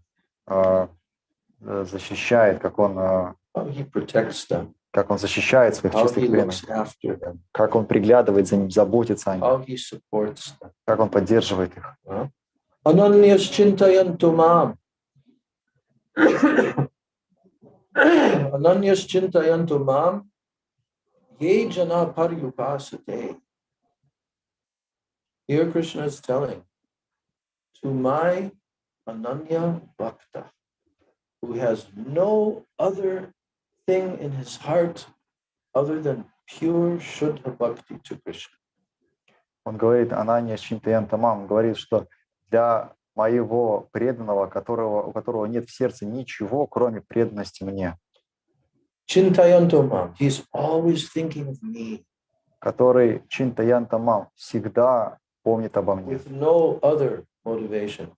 защищает, как он He protects them. Как он защищает своих How чистых he преданных, looks after them. как он приглядывает за ним, заботится о них, How he supports them. как он поддерживает их. Ananyas chintayantu mam. Ananyas chintayantu mam. Ye jana paryupasate. Here Krishna is telling, to my Ananya Bhakta, who has no other thing in his heart other than pure Shuddha Bhakti to Krishna. Он говорит, Ананья Чинтаянтамам, говорит, что для моего преданного, у которого нет в сердце ничего, кроме преданности мне. Chintayantamam, he's always thinking of me. Который Чинтаянтамам, всегда помнит обо мне. With no other motivation.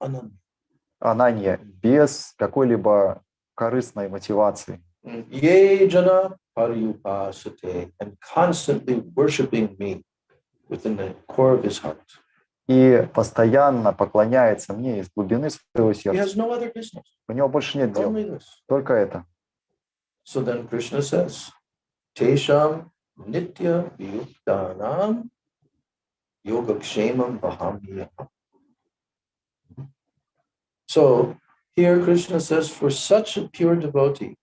Ананья, без какой-либо корыстной мотивации. Ye jana pariyupasate, and constantly worshiping me within the core of his heart. И постоянно поклоняется мне из глубины своего He сердца. has no other business. У него больше нет дел, Only this. только это. So then Krishna says, Tesham nitya viyuktanam yogakshemam vahamiyam. So here Krishna says, for such a pure devotee,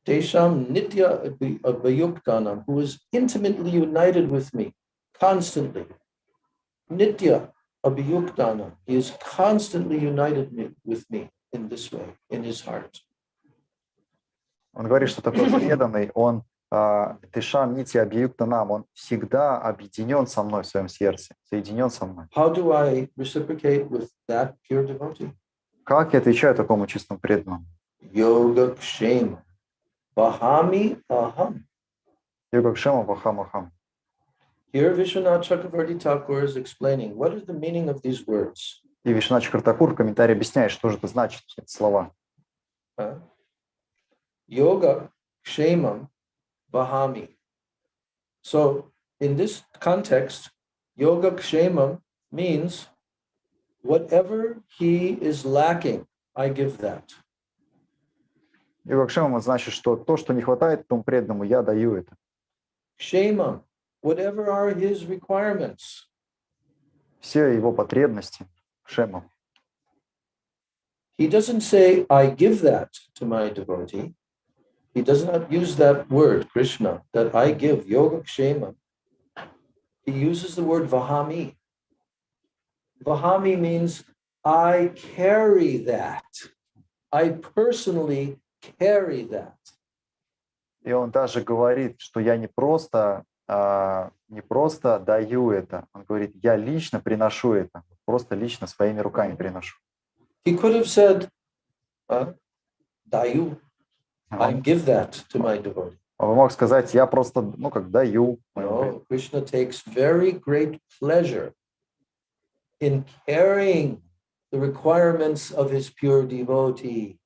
Tesham nitya viyuktanam, who is intimately united with me, constantly. Nitya abhiyuktanam, he is constantly united with me in this way, in his heart. Он говорит, что такой преданный, он Тишам Нити Абьюктанам, он всегда объединен со мной в своем сердце, соединен со мной. How do I reciprocate with that pure devotee? Как я отвечаю такому чистому преданному? Yogakshema Vahami aham. Йогакшема Вахамахам. Here Vishwanath Chakravarti Thakur is explaining what is the meaning of these words. И Вишванат Чакратакур в комментарии объясняет, что же это значит, эти слова. Yoga Kshemam Vahami. So in this context, Yoga Kshemam means whatever he is lacking, I give that. Йогакшема значит, что то, что не хватает тому преданному, я даю это. Kshemam, whatever are his requirements. Все его потребности, Шема. He doesn't say, I give that to my devotee. He does not use that word, Krishna, that I give, Yoga Kshema. He uses the word Vahami. Vahami means I carry that. I personally carry that. И он даже говорит, что я не просто даю это. Он говорит, я лично приношу это. Просто лично своими руками приношу. He could have said, Dayu, I give that to my devotee. Он мог сказать, я просто, как даю. No, Krishna takes very great pleasure in carrying the requirements of his pure devotee.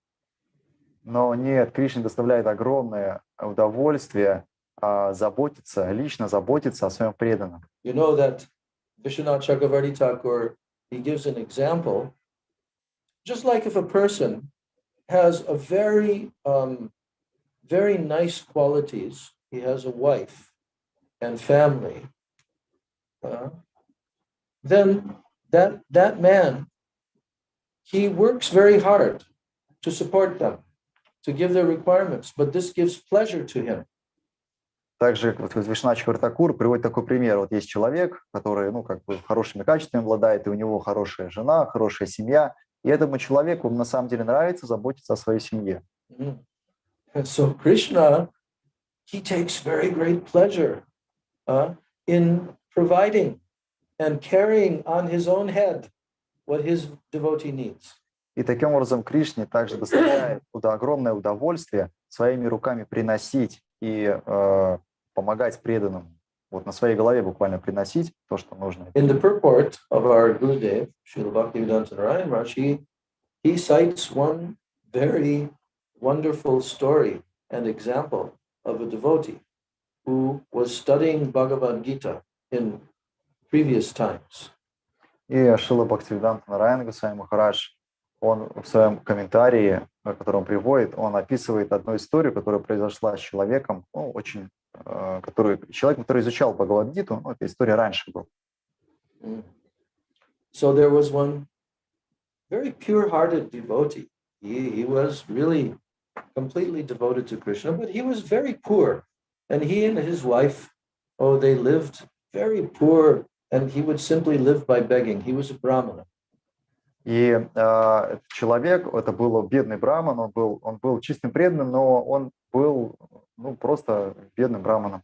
Но нет, Кришна доставляет огромное удовольствие лично заботиться о своем преданном. You know that Vishwanath Chakravarti Thakur, he gives an example, just like if a person has a very nice qualities, he has a wife and family, then that man, he works very hard to support them, to give their requirements, but this gives pleasure to him. Также Вишванат Чакратакур приводит такой пример. Вот есть человек, который, хорошими качествами обладает, и у него хорошая жена, хорошая семья, и этому человеку на самом деле нравится заботиться о своей семье. And so Krishna, he takes very great pleasure in providing and carrying on his own head what his devotee needs. И таким образом Кришне также доставляет огромное удовольствие своими руками приносить и помогать преданным. Вот на своей голове буквально приносить то, что нужно. In the purport of our Gurudev, Srila Bhaktivеданта Maharaj, he cites one very wonderful story and example of a devotee who was studying Bhagavad Gita in previous times. И Шрила Бхактиведанта Махарадж, он в своем комментарии, который он приводит, он описывает одну историю, которая произошла с человеком, человек, который изучал Бхагавад-гиту, эта история раньше была. So there was one very pure-hearted devotee. He was really completely devoted to Krishna, but he was very poor. And he and his wife, they lived very poor and he would simply live by begging. He was a Brahmana. И этот человек, это был бедный браман, он был чистым преданным, но он был просто бедным браманом.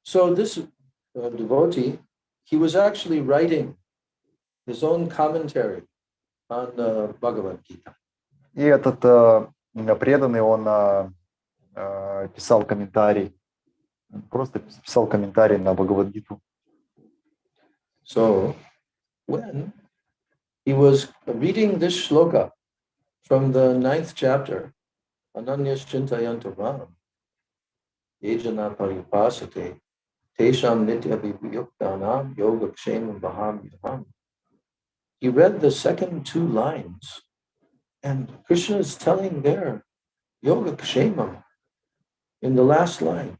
So this devotee, he was actually writing his own commentary on Bhagavad Gita. И этот преданный, он писал комментарий, просто писал комментарий на Бхагавад-гиту. So when he was reading this shloka from the 9th chapter, Ananyas Chintayanta Ram, Yejana Paripasate, Tesham Nitya Vipyuktanam Yoga Kshemam Baham Yaham. He read the second two lines, and Krishna is telling there, Yoga Kshemam, in the last line,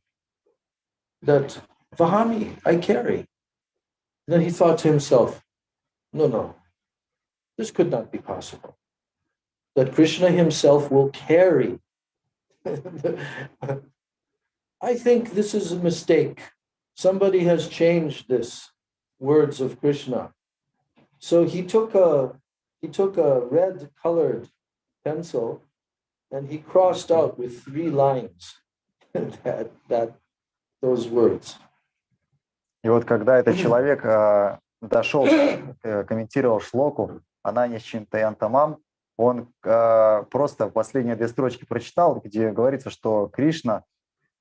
that Vahami, I carry. Then he thought to himself, no, this could not be possible. That Krishna himself will carry. I think this is a mistake. Somebody has changed this words of Krishna. So he took a red colored pencil and he crossed out with 3 lines those words. И вот когда этот человек дошел, комментировал шлоку Ананья Чинтаянтамам, он просто последние 2 строчки прочитал, где говорится, что Кришна,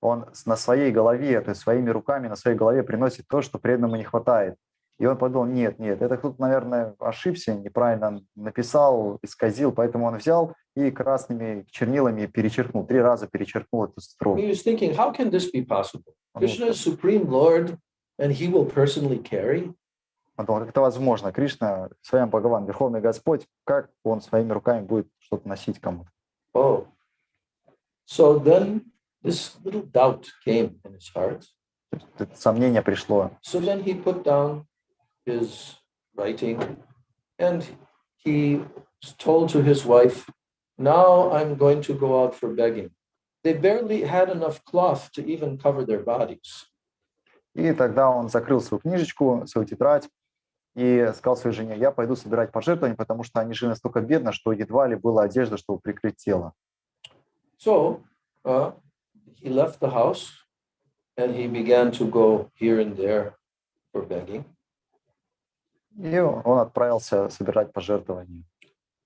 он на своей голове, то есть своими руками на своей голове приносит то, что преданному не хватает. И он подумал, нет, это кто-то, наверное, ошибся, неправильно написал, исказил, поэтому он взял и красными чернилами перечеркнул, 3 раза перечеркнул эту строку. He was thinking, how can this be possible? Krishna is Supreme Lord, and he will personally carry. Он думал, как это возможно? Кришна, Своям Бхагаван, Верховный Господь, как он своими руками будет что-то носить кому-то? Oh, so then this little doubt came in his heart. Это сомнение пришло. So then he put down his writing, and he told to his wife, now I'm going to go out for begging. They barely had enough cloth to even cover their bodies. И тогда он закрыл свою книжечку, свою тетрадь и сказал своей жене, я пойду собирать пожертвования, потому что они жили настолько бедно, что едва ли была одежда, чтобы прикрыть тело. So he left the house and he began to go here and there for begging. И он отправился собирать пожертвования.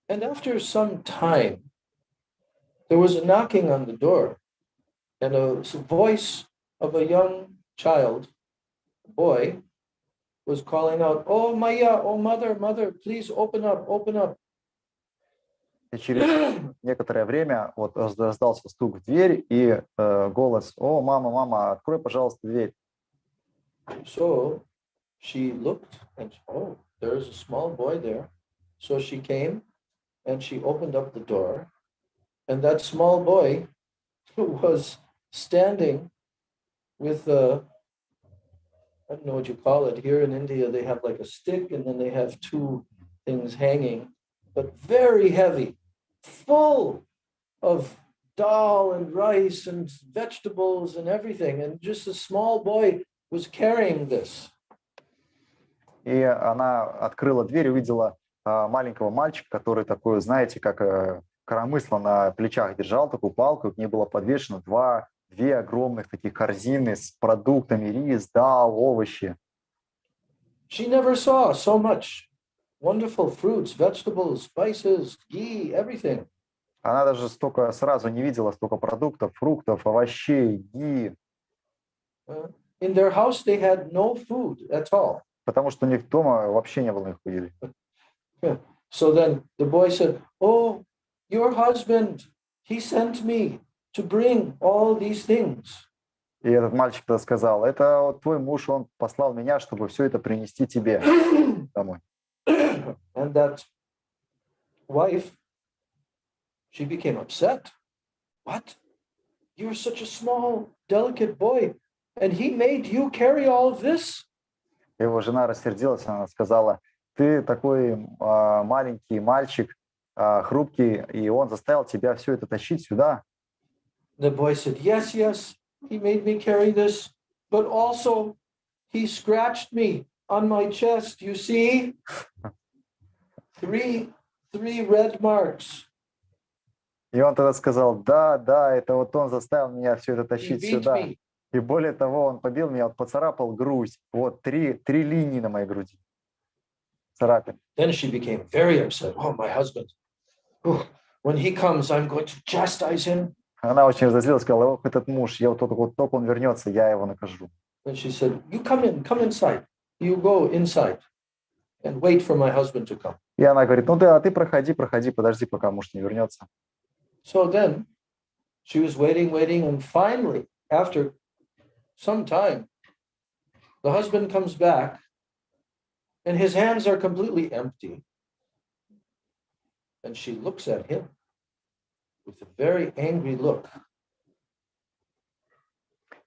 And after some time, there was a knocking on the door, and a voice of a young child, a boy, was calling out, "Oh Maya, oh mother, please open up, open up." И через некоторое время вот раздался стук в дверь и голос, о, мама, открой, пожалуйста, дверь. So she looked and, oh, there's a small boy there. So she came and she opened up the door, and that small boy was standing with I don't know what you call it. Here in India, they have like a stick and then they have 2 things hanging, but very heavy, full of dal and rice and vegetables and everything. And just a small boy was carrying this. И она открыла дверь и увидела маленького мальчика, который такой, знаете, как коромысло на плечах держал, такую палку, и к ней было подвешено 2 огромных таких корзины с продуктами, рис, дал, овощи. She never saw so much wonderful fruits, vegetables, spices, ghee, everything. Она даже столько сразу не видела столько продуктов, фруктов, овощей, ги. In their house, they had no food at all. Потому что у них дома вообще не было никакой еды. So then the boy said, "Oh, your husband, he sent me to bring all these things." И этот мальчик тогда сказал, это вот твой муж, он послал меня, чтобы все это принести тебе домой. And that wife, she became upset. What? You're such a small, delicate boy, and he made you carry all of this? Его жена рассердилась, она сказала, ты такой маленький мальчик, хрупкий, и он заставил тебя все это тащить сюда. The boy said, yes, he made me carry this, but also he scratched me on my chest. You see? Three red marks. И он тогда сказал, да, это вот он заставил меня все это He тащить beat сюда. me. И более того, он побил меня, вот поцарапал грудь. Вот три линии на моей груди. Царапин. Then she became very upset. Oh, my husband. Oh, when he comes, I'm going to chastise him. Она очень разозлилась, сказала, ох, этот муж, я вот только он вернется, я его накажу. And she said, you come inside. You go inside and wait for my husband to come. И она говорит, ну да, ты проходи, подожди, пока муж не вернется. So then she was waiting, and finally, after some time, the husband comes back and his hands are completely empty. And she looks at him with a very angry look.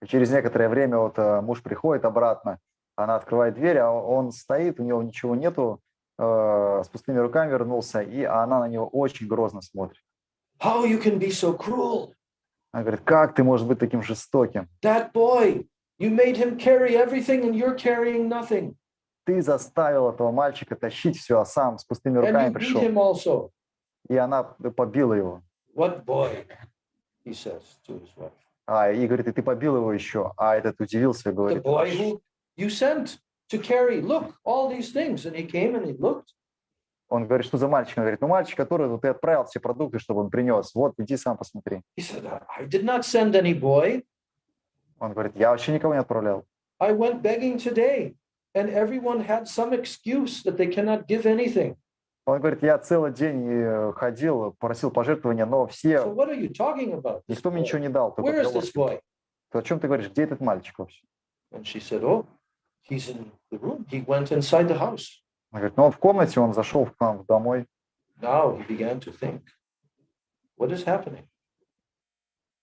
И через некоторое время вот муж приходит обратно, она открывает дверь, а он стоит, у него ничего нету, с пустыми руками вернулся, и она на него очень грозно смотрит. How you can be so cruel? Она говорит, как ты можешь быть таким жестоким? That boy, you made him carry everything and you're carrying nothing. Ты заставил этого мальчика тащить все, а сам с пустыми And руками you beat пришел. him also. И она побила его. What boy? He says to his wife. И говорит, и ты побил его еще. А этот удивился и The говорит, boy who you sent to carry, look, all these things. And he came and he looked. он говорит, что за мальчик? Он говорит, ну мальчик, который ты отправил все продукты, чтобы он принес. Вот, иди сам посмотри. He said, I did not send any boy. Он говорит, я вообще никого не отправлял. I went begging today. And everyone had some excuse that they cannot give anything. Он говорит, я целый день ходил, просил пожертвования, но So все, what are you talking about? никто мне ничего не дал. Where is this boy? О чем ты говоришь? Где этот мальчик вообще? And she said, oh, he's in the room. He went inside the house. Он говорит, ну он в комнате, он зашел к нам домой. Now he began to think, what is happening?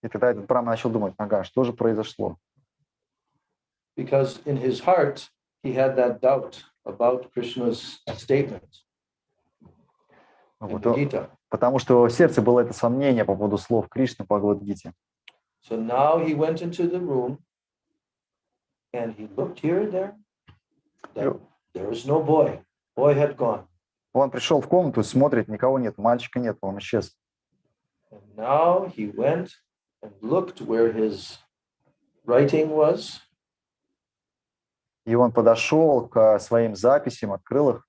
И тогда этот Брахма начал думать, ага, что же произошло? Because in his heart, he had that doubt about Krishna's statement in Вот, the Gita. потому что в сердце было это сомнение по поводу слов Кришны в Бхагавад-гите. So now he went into the room and he looked here and there. There was no boy. Boy had gone. Он пришел в комнату, смотрит, никого нет, мальчика нет, он исчез. And now he went and looked where his writing was. И он подошел к своим записям, открыл их.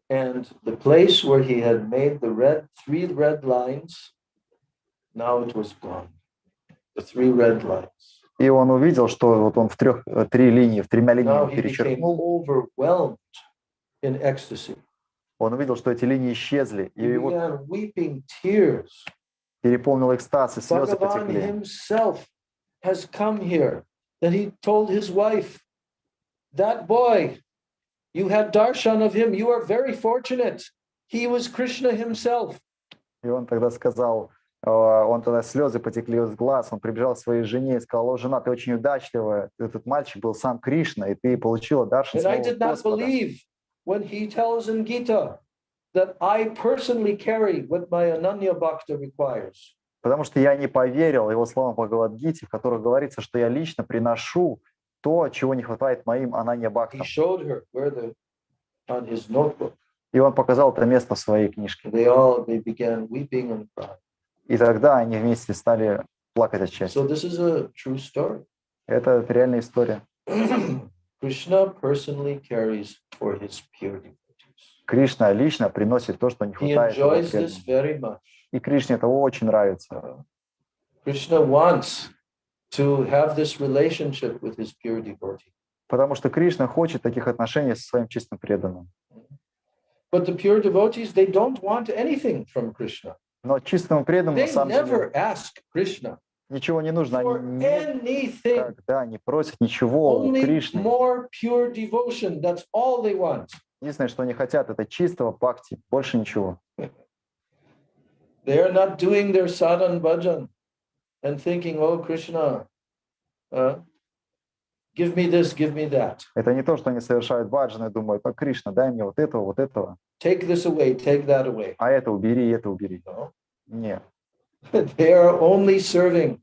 And the place where he had made the three red lines, now it was gone. The three red lines. И он увидел, что вот он тремя Now линиями he became перечеркнул. overwhelmed in ecstasy. Он увидел, что эти линии исчезли, и He его began weeping tears. переполнил экстаз, и слезы Bhagavan потекли. himself has come here. That he told his wife, that boy, you had darshan of him. You are very fortunate. He was Krishna himself. И он тогда сказал, он тогда слезы потекли из глаз, он прибежал к своей жене и сказал, о, жена, ты очень удачливая, этот мальчик был сам Кришна, и ты получила даршан And I самого did not Господа. believe when he tells in Gita that I personally carry what my Ananya Bhakta requires. Потому что я не поверил его словам Бхагавад-гите, в которых говорится, что я лично приношу то, чего не хватает моим ананья-бхактам. He showed her where on his notebook. И он показал это место в своей книжке. They began weeping and crying. И тогда они вместе стали плакать от счастья. So this is a true story. Это реальная история. Krishna personally carries for his pure devotees. Кришна лично приносит то, что не He хватает его enjoys this преданным. very much. И Кришне это очень нравится. Krishna wants to have this relationship with his pure devotee. Потому что Кришна хочет таких отношений со своим чистым преданным. But the pure devotees, they don't want anything from Krishna. Но чистому преданному на They самом never деле ask Krishna ничего не нужно. for Они anything. никогда не просят ничего у Only Кришны. more pure devotion. That's all they want. Единственное, что они хотят, это чистого бхакти, больше ничего. They are not doing their sadhan bhajan and thinking, oh, Krishna, give me this, give me that. Это не то, что они совершают баджаны и думают, о, Кришна, дай мне вот этого, Take this away, take that away. а это убери, это убери. No. Нет. They are only serving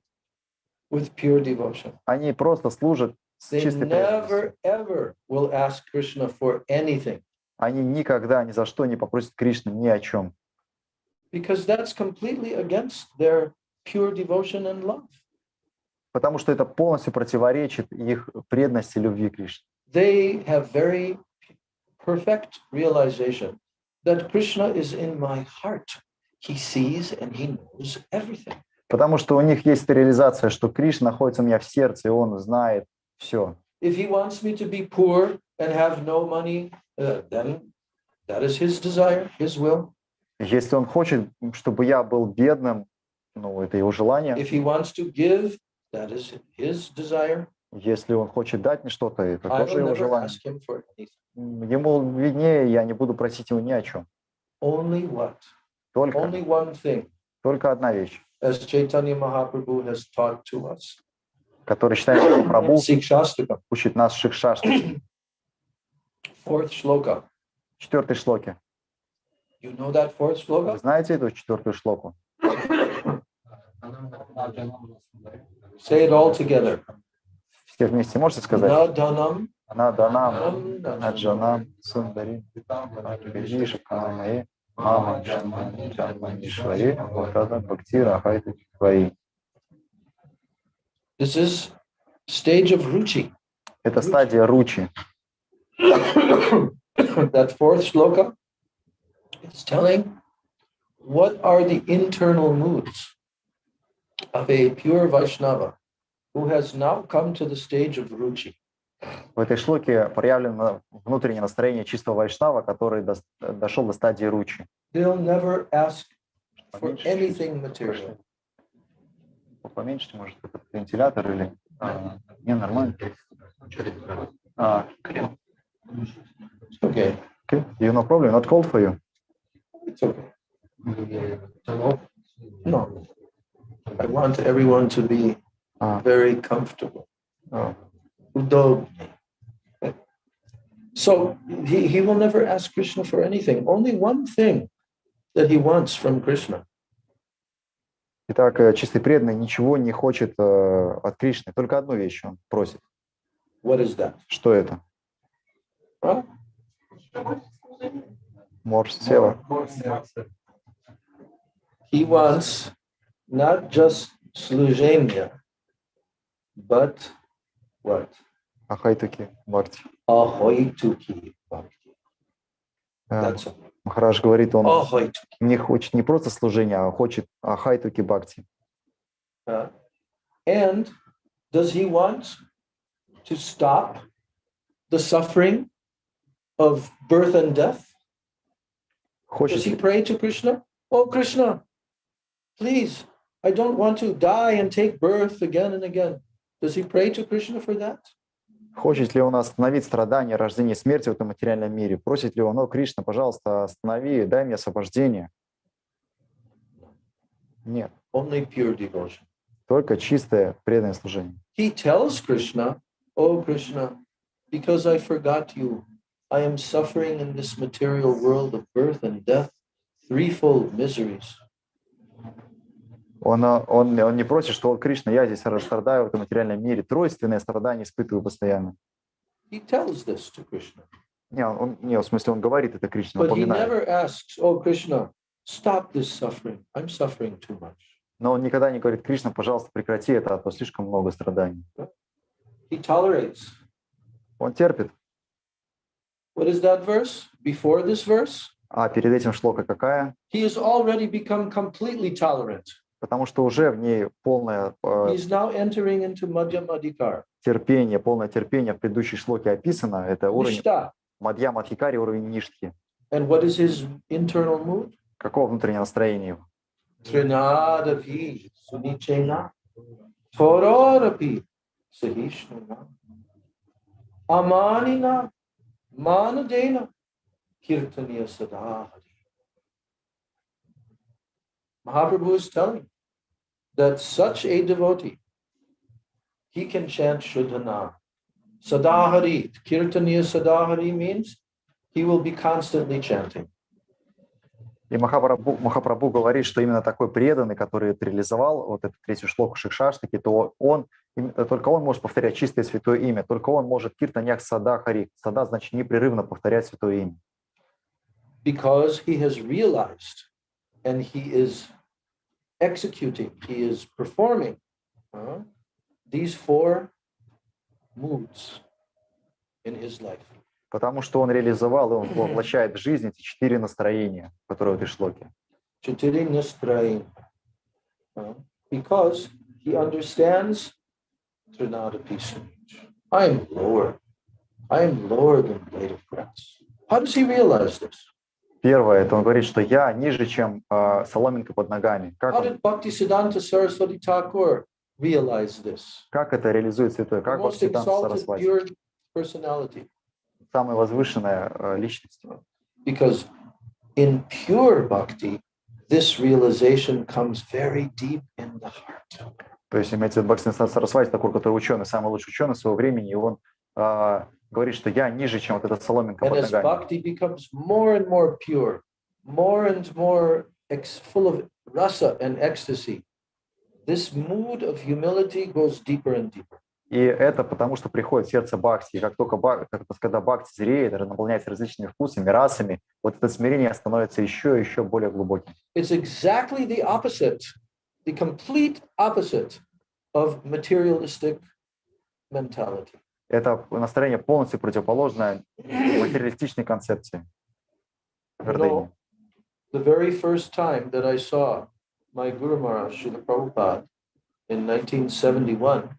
with pure devotion. Они просто служат с They чистой never, преданностью. ever will ask Krishna for anything. Они никогда ни за что не попросят Кришну ни о чем. Because that's completely against their pure devotion and love. Потому что это полностью противоречит их преданности и любви к Кришне. They have very perfect realization that Krishna is in my heart. He sees and he knows everything. Потому что у них есть эта реализация, что Кришна находится у меня в сердце, и Он знает все. If he wants me to be poor and have no money, then that is his desire, his will. Если Он хочет, чтобы я был бедным, ну, это его желание. If he wants to give, that is his desire. Если Он хочет дать мне что-то, это I тоже will его never желание. ask him for anything. Ему виднее, я не буду просить его ни о чем. Only what? Только Only one thing, одна вещь, as Chaitanya Mahaprabhu has taught to us. которую считаем, что Прабху Sikshastakam, учит нас Шикшаштаке, 4th shloka. 4-й шлоке. You know that 4th Вы shloka? знаете эту 4-ю шлоку? Say it all together. Все вместе можете сказать? Nadanam, Наданам, Наджанам, Сундари, Гаджиша, Камае, Мама, Джамани, Джамани, Швари, Ватада, Бхактира, Хайта, Твои. this is stage of ruchi. Это стадия ручи. That 4th shloka is telling what are the internal moods of a pure Vaishnava who has now come to the stage of ruchi. В этой шлоке проявлено внутреннее настроение чистого вайшнава, который дошел до стадии ручи. They'll never ask for anything material. Поменьше, может, этот вентилятор или... Не, нормально. Okay, Okay, you no problem, not cold for you. it's okay. No, I want everyone to be very comfortable. Udobny. So he will never ask Krishna for anything. Only one thing that he wants from Krishna. Итак, чистый преданный ничего не хочет от Кришны, только одну вещь он просит. What is that? Что это? Huh? Морж села. He wants not just slujemya, but what? Ахайтуки бхакти. Ahoituki bhakti. That's all. Махарадж говорит, он Ahoituki. не хочет не просто служения, а хочет ахайтуки бхакти. And does he want to stop the suffering of birth and death? Does he Хочет, pray to Krishna? Oh, Krishna, please, I don't want to die and take birth again and again. Does he pray to Krishna for that? хочет ли он остановить страдания, рождение и смерть в этом материальном мире? Просит ли он, о, Кришна, пожалуйста, останови, дай мне освобождение? Нет, Only pure devotion. только чистое преданное служение. He tells Krishna, oh, Krishna, because I forgot you, I am suffering in this material world of birth and death, threefold miseries. Он не просит, что, о, Кришна, я здесь страдаю в этом материальном мире, тройственное страдание испытываю постоянно. He tells this to Krishna. В смысле, он говорит это Кришне, But he напоминает. never asks, oh, Krishna, stop this suffering. I'm suffering too much. Но он никогда не говорит, Кришна, пожалуйста, прекрати это, а то слишком много страданий. He tolerates. Он терпит. What is that verse? Before this verse? А перед этим шлока какая? He has already become completely tolerant. Потому что уже в ней полное He's now entering into Madhyamadikar. терпение, полное терпение в предыдущей шлоке описано. Это уровень Nishta. Мадья Мадхикари, уровень Ништхи. And what is his internal mood? Какого внутреннего настроения его? Trinadapi sunichena tororapi sahishnuna amanina manadena kirtaniya sadahari. Mahaprabhu is telling that such a devotee, he can chant Shuddhana. Sadahari, Kirtaniya Sadahari means he will be constantly chanting. И Махапрабху говорит, что именно такой преданный, который это реализовал, вот эту третью шлоку Шикшаштаки, то только он может повторять чистое святое имя, только он может киртаньях сада хари. Сада значит непрерывно повторять святое имя. Because he has realized and he is executing, he is performing these four moods in his life. Потому что он реализовал, и он воплощает в жизнь эти 4 настроения, которые в этой шлоке. 4 настроения. Because he understands Trinadapi stage. I am lower than blade of grass. How does he realize this? Первое, это он говорит, что я ниже, чем соломинка под ногами. How did Bhактиведанта Saraswati Thakur realize this? Как это реализует святой? Как Бхактиведанта Сарасвати? Personality. Самая возвышенная личность. Because in pure bhakti, this realization comes very deep in the heart. То есть имеется в виду Бхактиведанта Сарасвати, такой, который ученый, самый лучший ученый своего времени, и он говорит, что я ниже, чем вот эта соломинка под ногами. And as bhakti becomes more and more pure, more and more full of rasa and ecstasy, this mood of humility goes deeper and deeper. И это потому, что приходит в сердце бхакти. И как только когда бхакти зреет, наполняется различными вкусами, расами, вот это смирение становится еще и еще более глубоким. It's exactly the opposite, the complete opposite of materialistic mentality. Это настроение полностью противоположное материалистичной концепции. The very first time that I saw my Guru Maharaj, Srila Prabhupada, in 1971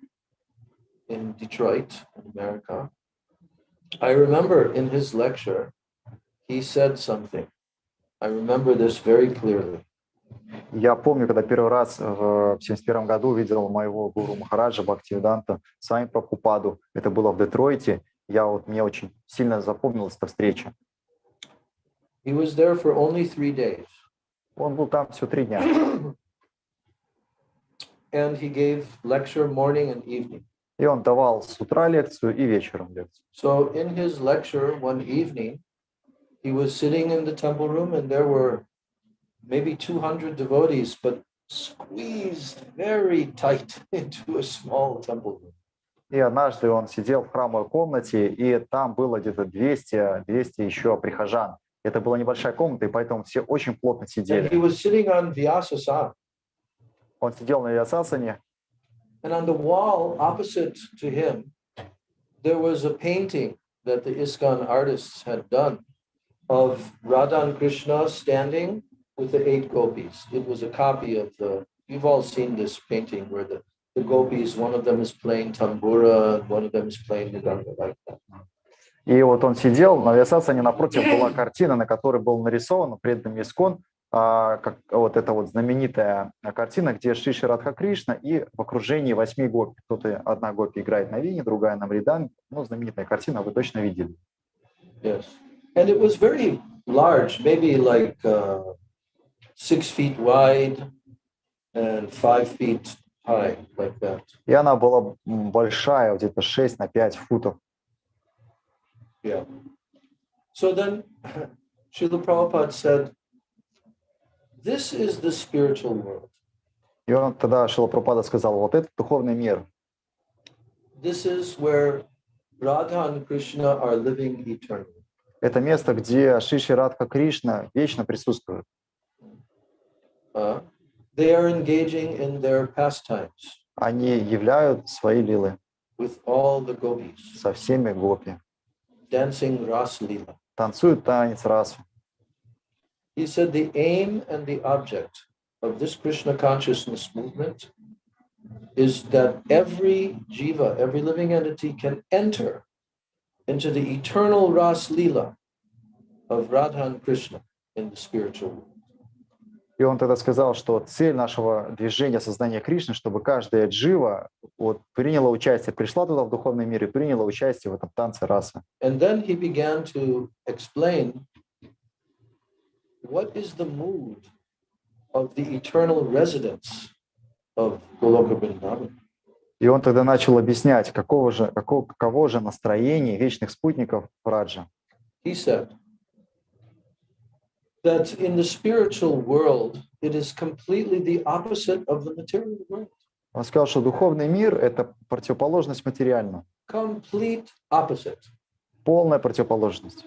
in Detroit, in America, I remember in his lecture, he said something. I remember this very clearly. Я помню, когда первый раз в 1971 году увидел моего гуру Махараджа Бхактиведанта с вами Прабхупаду. Это было в Детройте. Мне очень сильно запомнилась эта встреча. He was there for only 3 days. Он был там всего 3 дня. And he gave lecture morning and evening. И он давал с утра лекцию и вечером лекцию. So in his lecture one evening, he was sitting in the temple room and there were maybe 200 devotees, but squeezed very tight into a small temple room. И однажды он сидел в храмовой комнате, и там было где-то 200 еще прихожан. Это была небольшая комната, и поэтому все очень плотно сидели. And he was sitting on Vyasasana. Он сидел на Вьясасане. And on the wall opposite to him, there was a painting that the ISKCON artists had done of Radha and Krishna standing with the 8 gopis. It was a copy of you've all seen this painting where the gopis, one of them is playing tambura, and one of them is playing the ganga like that. И вот он сидел, на Вьясасане напротив была картина, на которой был нарисован преданным ИСККОН, как вот эта вот знаменитая картина, где Шри Радха Кришна и в окружении 8 гопи. Одна гопи играет на вине, другая на мриданге. Ну, знаменитая картина, вы точно видели. Yes. And it was very large, maybe like 6 feet wide and 5 feet high, like that. И она была большая, где-то 6 на 5 футов. Yeah. So then Srila Prabhupada said, this is the spiritual world. И он тогда, Шрила Прабхупада сказал, вот это духовный мир. This is where Radha and Krishna are living eternally. Это место, где Шри Радха Кришна вечно присутствует. They are engaging in their pastimes. Они являют свои лилы. With all the gopis. Со всеми гопи. Dancing Ras Lila. Танцуют танец расу. He said the aim and the object of this Krishna consciousness movement is that every jiva, every living entity can enter into the eternal Ras Lila of Radha and Krishna in the spiritual world. И он тогда сказал, что цель нашего движения сознания Кришны, чтобы каждая джива приняла участие, пришла туда в духовный мир и приняла участие в этом танце расы. And then he began to explain what is the mood of the eternal residents of Goloka Vrindavan. И он тогда начал объяснять, каково же настроение вечных спутников Раджа. He said, that in the spiritual world, it is completely the opposite of the material world. Он сказал, что духовный мир – это противоположность материальному. Complete opposite. Полная противоположность.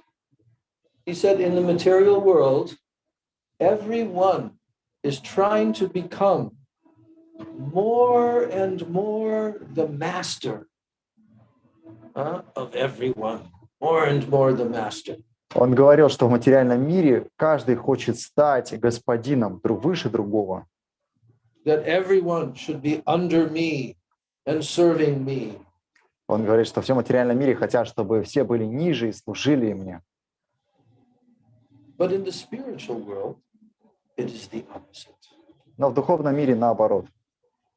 He said in the material world, everyone is trying to become more and more the master of everyone. More and more the master. Он говорил, что в материальном мире каждый хочет стать господином выше другого. That everyone should be under me and serving me. Он говорит, что в всем материальном мире хотят, чтобы все были ниже и служили мне. But in the spiritual world, it is the opposite. Но в духовном мире наоборот.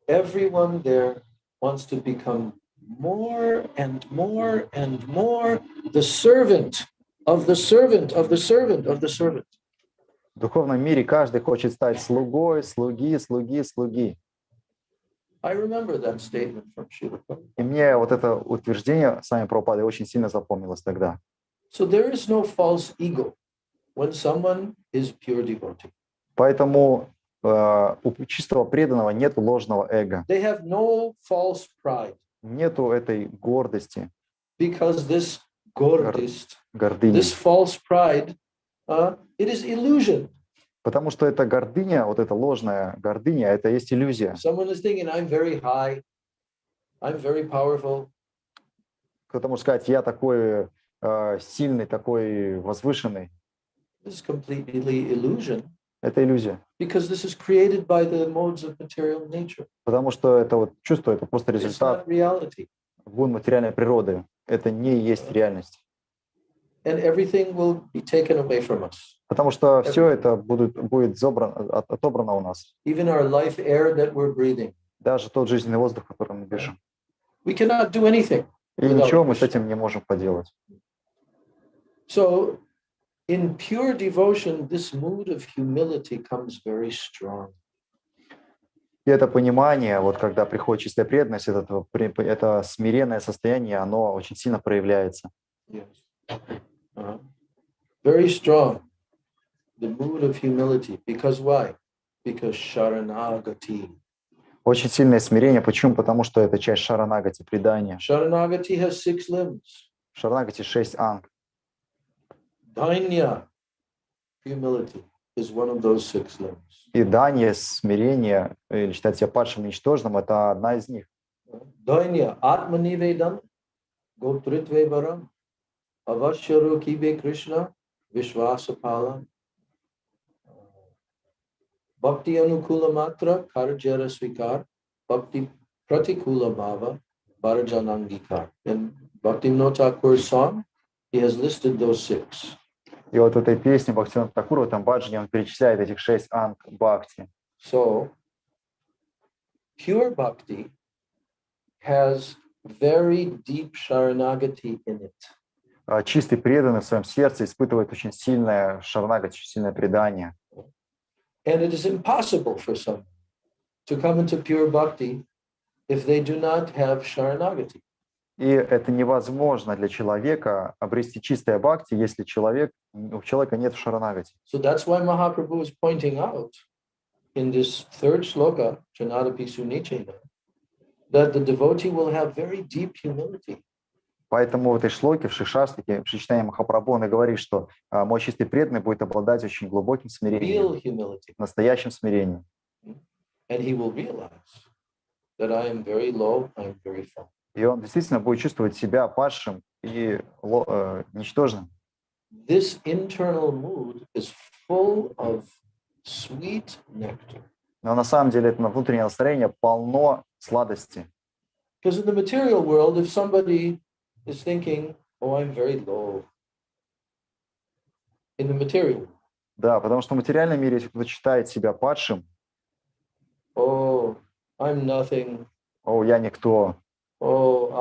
Everyone there wants to become more and more and more the servant of the servant of the servant of the servant. В духовном мире каждый хочет стать слугой, слуги, слуги, слуги. I remember that statement from Srila Prabhupada. И мне вот это утверждение сами Прабхупады очень сильно запомнилось тогда. So there is no false ego when someone is pure devotee. Поэтому у чистого преданного нет ложного эго. They have no false pride. Нету этой гордости, Because this gorgeous, гордыни. this false pride, it is illusion. Потому что это гордыня, вот эта ложная гордыня, это есть иллюзия. Someone is thinking, I'm very high, I'm very powerful. Кто-то может сказать, я такой сильный, такой возвышенный. This is completely illusion. Это иллюзия. Because this is created by the modes of material nature. Потому что это вот чувство, это просто It's результат not reality. гун материальной природы. Это не есть реальность. And everything will be taken away from us. Потому что все это будет отобрано у нас. Even our life air that we're breathing. Даже тот жизненный воздух, который мы дышим. We cannot do anything. И ничего мы с этим не можем поделать. So, in pure devotion, this mood of humility comes very strong. И это понимание, вот когда приходит чистая преданность, это смиренное состояние, оно очень сильно проявляется. Yes. Very strong. The mood of humility. Because why? Because Sharanagati. Очень сильное смирение. Почему? Потому что это часть шаранагати, предания. Sharanagati has 6 limbs. В шаранагати 6 анг. Dainya, humility, is one of those 6 limbs. И дание, смирение, или считать себя падшим и ничтожным, это одна из них. Dainya, Atmanivedan, Gotritve Varam, Avashyaru Kibe Krishna, Vishwasapala, Bhakti Anukula Matra, Karjara Svikar, Bhakti Pratikula Bhava, Bharajanangikar. In Bhaktivinoda Thakur's song, he has listed those 6. И вот в этой песне Бхактивинода Тхакура, в этом баджане, он перечисляет этих 6 анг бхакти. So, pure bhakti has very deep sharanagati in it. Чистый преданный в своем сердце испытывает очень сильное шаранагати, очень сильное предание. And it is impossible for someone to come into pure bhakti if they do not have sharanagati. И это невозможно для человека обрести чистое бхакти, если у человека нет шаранагати. So that's why Mahaprabhu is pointing out in this 3rd shloka, Janadapi Sunichena, that the devotee will have very deep humility. Поэтому в этой шлоке, в Шишаштаке, в сочетании Махапрабху, он и говорит, что мой чистый преданный будет обладать очень глубоким смирением, настоящим смирением. And he will realize that I am very low, I am very far. И он действительно будет чувствовать себя падшим и ничтожным. This internal mood is full of sweet nectar. Но на самом деле это внутреннее настроение полно сладости. Because in the material world, if somebody is thinking, oh, I'm very low, in the material world. Да, потому что в материальном мире, если кто-то считает себя падшим, Oh, I'm nothing. о, я никто, Oh,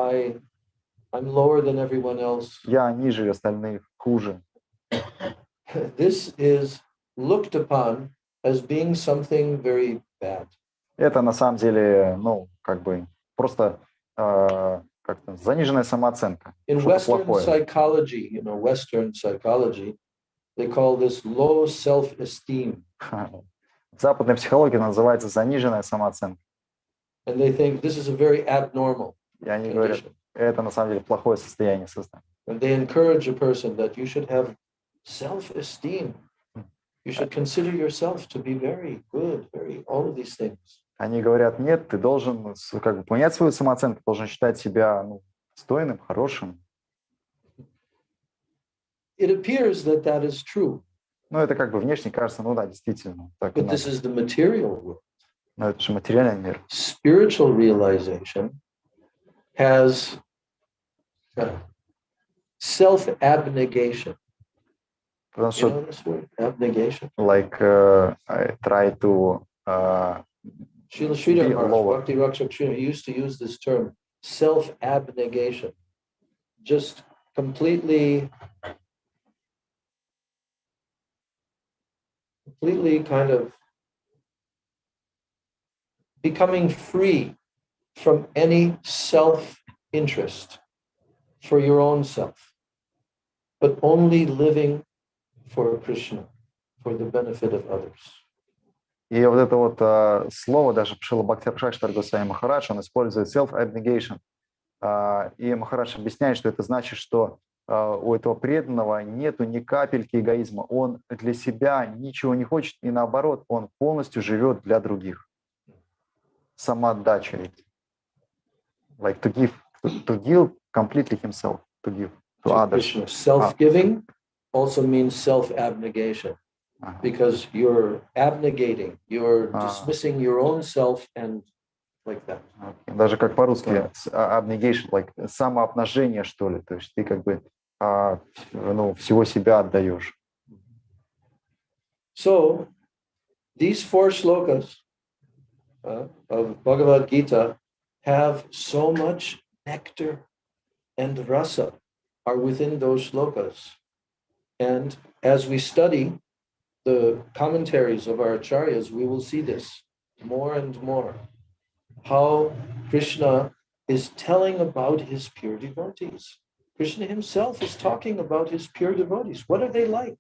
I'm lower than everyone else. я ниже остальных, хуже. This is looked upon as being something very bad. Это на самом деле, просто заниженная самооценка. In Что-то Western плохое. psychology, Western psychology, They call this low self-esteem. В западной психологии называется заниженная самооценка. And they think this is a very abnormal И они говорят, condition. это на самом деле плохое состояние сознания. And they encourage a person that you should have self-esteem. You should consider yourself to be very good, all of these things. Они говорят, нет, ты должен как бы понять свою самооценку, должен считать себя достойным, хорошим. It appears that that is true. Ну, это как бы внешне кажется, ну да, действительно. Так и But this надо. is the material world. Но это же материальный мир. Spiritual realization has self-abnegation. Потому You know что, this word? Abnegation. like, I try to Srila Sridhar be Maharaj, lower. Bhakti Rakshak Srila, he used to use this term, self-abnegation. Just completely kind of becoming free from any self-interest for your own self, but only living for Krishna, for the benefit of others. И вот это вот слово даже Шрила Бхактиведанта Госвами Махарадж, он использует self-abnegation. И Махарадж объясняет, что это значит, что у этого преданного нету ни капельки эгоизма. Он для себя ничего не хочет, и наоборот, он полностью живет для других. Самоотдача. Like to give completely himself, to give to others. Krishna. Self-giving also means self-abnegation. Because you're abnegating, you're dismissing your own self and like that. Даже как по-русски, abnegation, like самообнажение, что ли. То есть ты как бы всего себя отдаешь. So, these 4 shlokas of Bhagavad Gita have so much nectar and rasa are within those shlokas. And as we study the commentaries of our acharyas, we will see this more and more. How Krishna is telling about his pure devotees. Krishna himself is talking about his pure devotees. What are they like?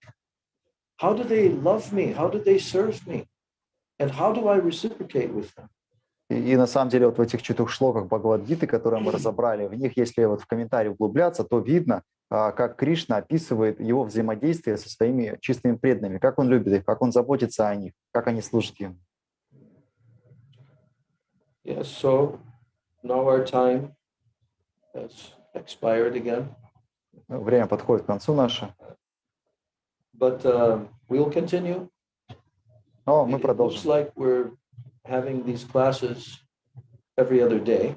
How do they love me? How do they serve me? And how do I reciprocate with them? И на самом деле вот в этих 4 шлоках Бхагавад-гиты, которые мы разобрали, в них, если вот в комментарии углубляться, то видно, как Кришна описывает его взаимодействие со своими чистыми преданными, как он любит их, как он заботится о них, как они служат ему. Yes, so now our time has expired again. Время подходит к концу наше. But we'll continue. Но мы It looks продолжим. like we're having these classes every other day.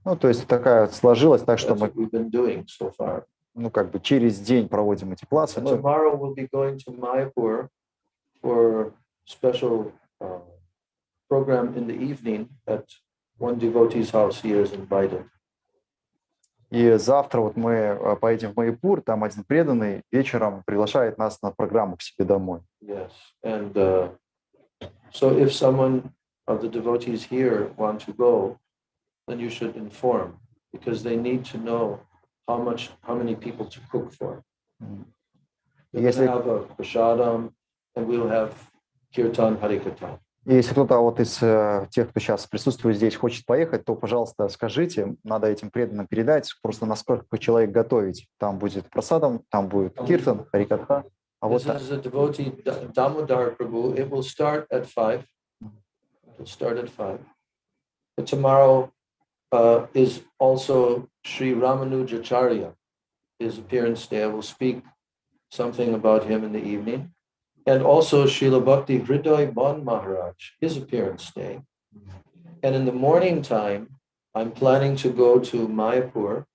Ну, то есть такая сложилось так, что That's мы what we've been doing so far. как бы через день проводим эти классы. And tomorrow we'll be going to Mayapur for special program in the evening at one devotee's house. He is invited. И завтра вот мы поедем в Майяпур, там один преданный вечером приглашает нас на программу к себе домой. Yes, and so if someone of the devotees here want to go, then you should inform, because they need to know how many people to cook for. We'll have a prashadam, and we'll have kirtan harikatha. И если кто-то вот из тех, кто сейчас присутствует здесь, хочет поехать, то, пожалуйста, скажите, надо этим преданным передать, просто насколько человек готовить. Там будет прасадам, там будет киртан, харикатха. This is a devotee, Damodar Prabhu. It will start at 5. It will start at 5. But tomorrow is also Sri Ramanujacharya, his appearance day. I will speak something about him in the evening. And also Srila Bhakti Hriday Bon Maharaj, his appearance day. And in the morning time, I'm planning to go to Mayapur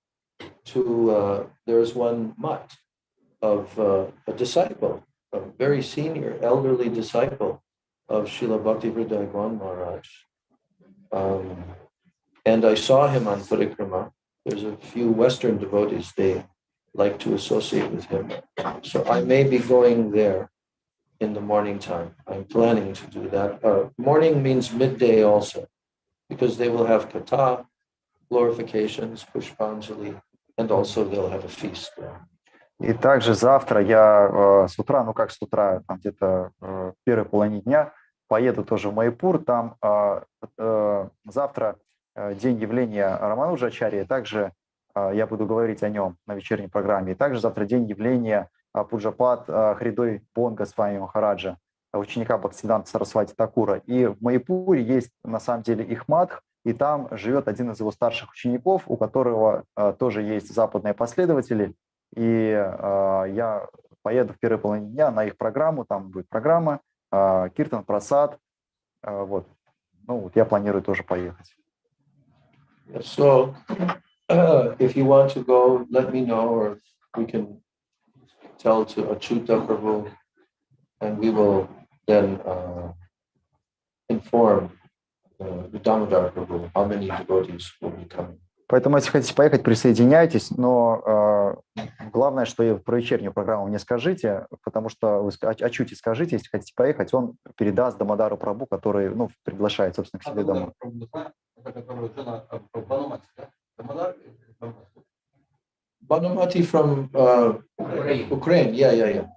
to, there's one mutt of a disciple, a very senior, elderly disciple of Srila Bhakti Hriday Bon Maharaj. And I saw him on Parikrama. There's a few Western devotees, they like to associate with him. So I may be going there in the morning time. I'm planning to do that. Morning means midday also, because they will have kata, glorifications, pushpanjali, and also they'll have a feast there. И также завтра я с утра, ну как с утра, там где-то в первой половине дня поеду тоже в Майпур. Там завтра день явления Рамануджачарьи. Также я буду говорить о нем на вечерней программе. И также завтра день явления Пуджапад Хридой Бонга с вами Махараджа, ученика Бхактиведанта Сарасвати Такура. И в Майпуре есть на самом деле их мадх, и там живет один из его старших учеников, у которого тоже есть западные последователи. И я поеду в первой половине дня на их программу, там будет программа Киртан, Прасад. Вот. Ну, вот я планирую тоже поехать. So, if you want to go, let me know, or we can tell to Achyuta Prabhu, and we will then inform the Damodar Prabhu how many devotees will be coming. Поэтому, если хотите поехать, присоединяйтесь, но главное, что про вечернюю программу мне скажите, потому что вы Ачюте скажите, если хотите поехать, он передаст Дамодару Прабху, который приглашает, собственно, к себе домой. Banamati from Ukraine. Yeah.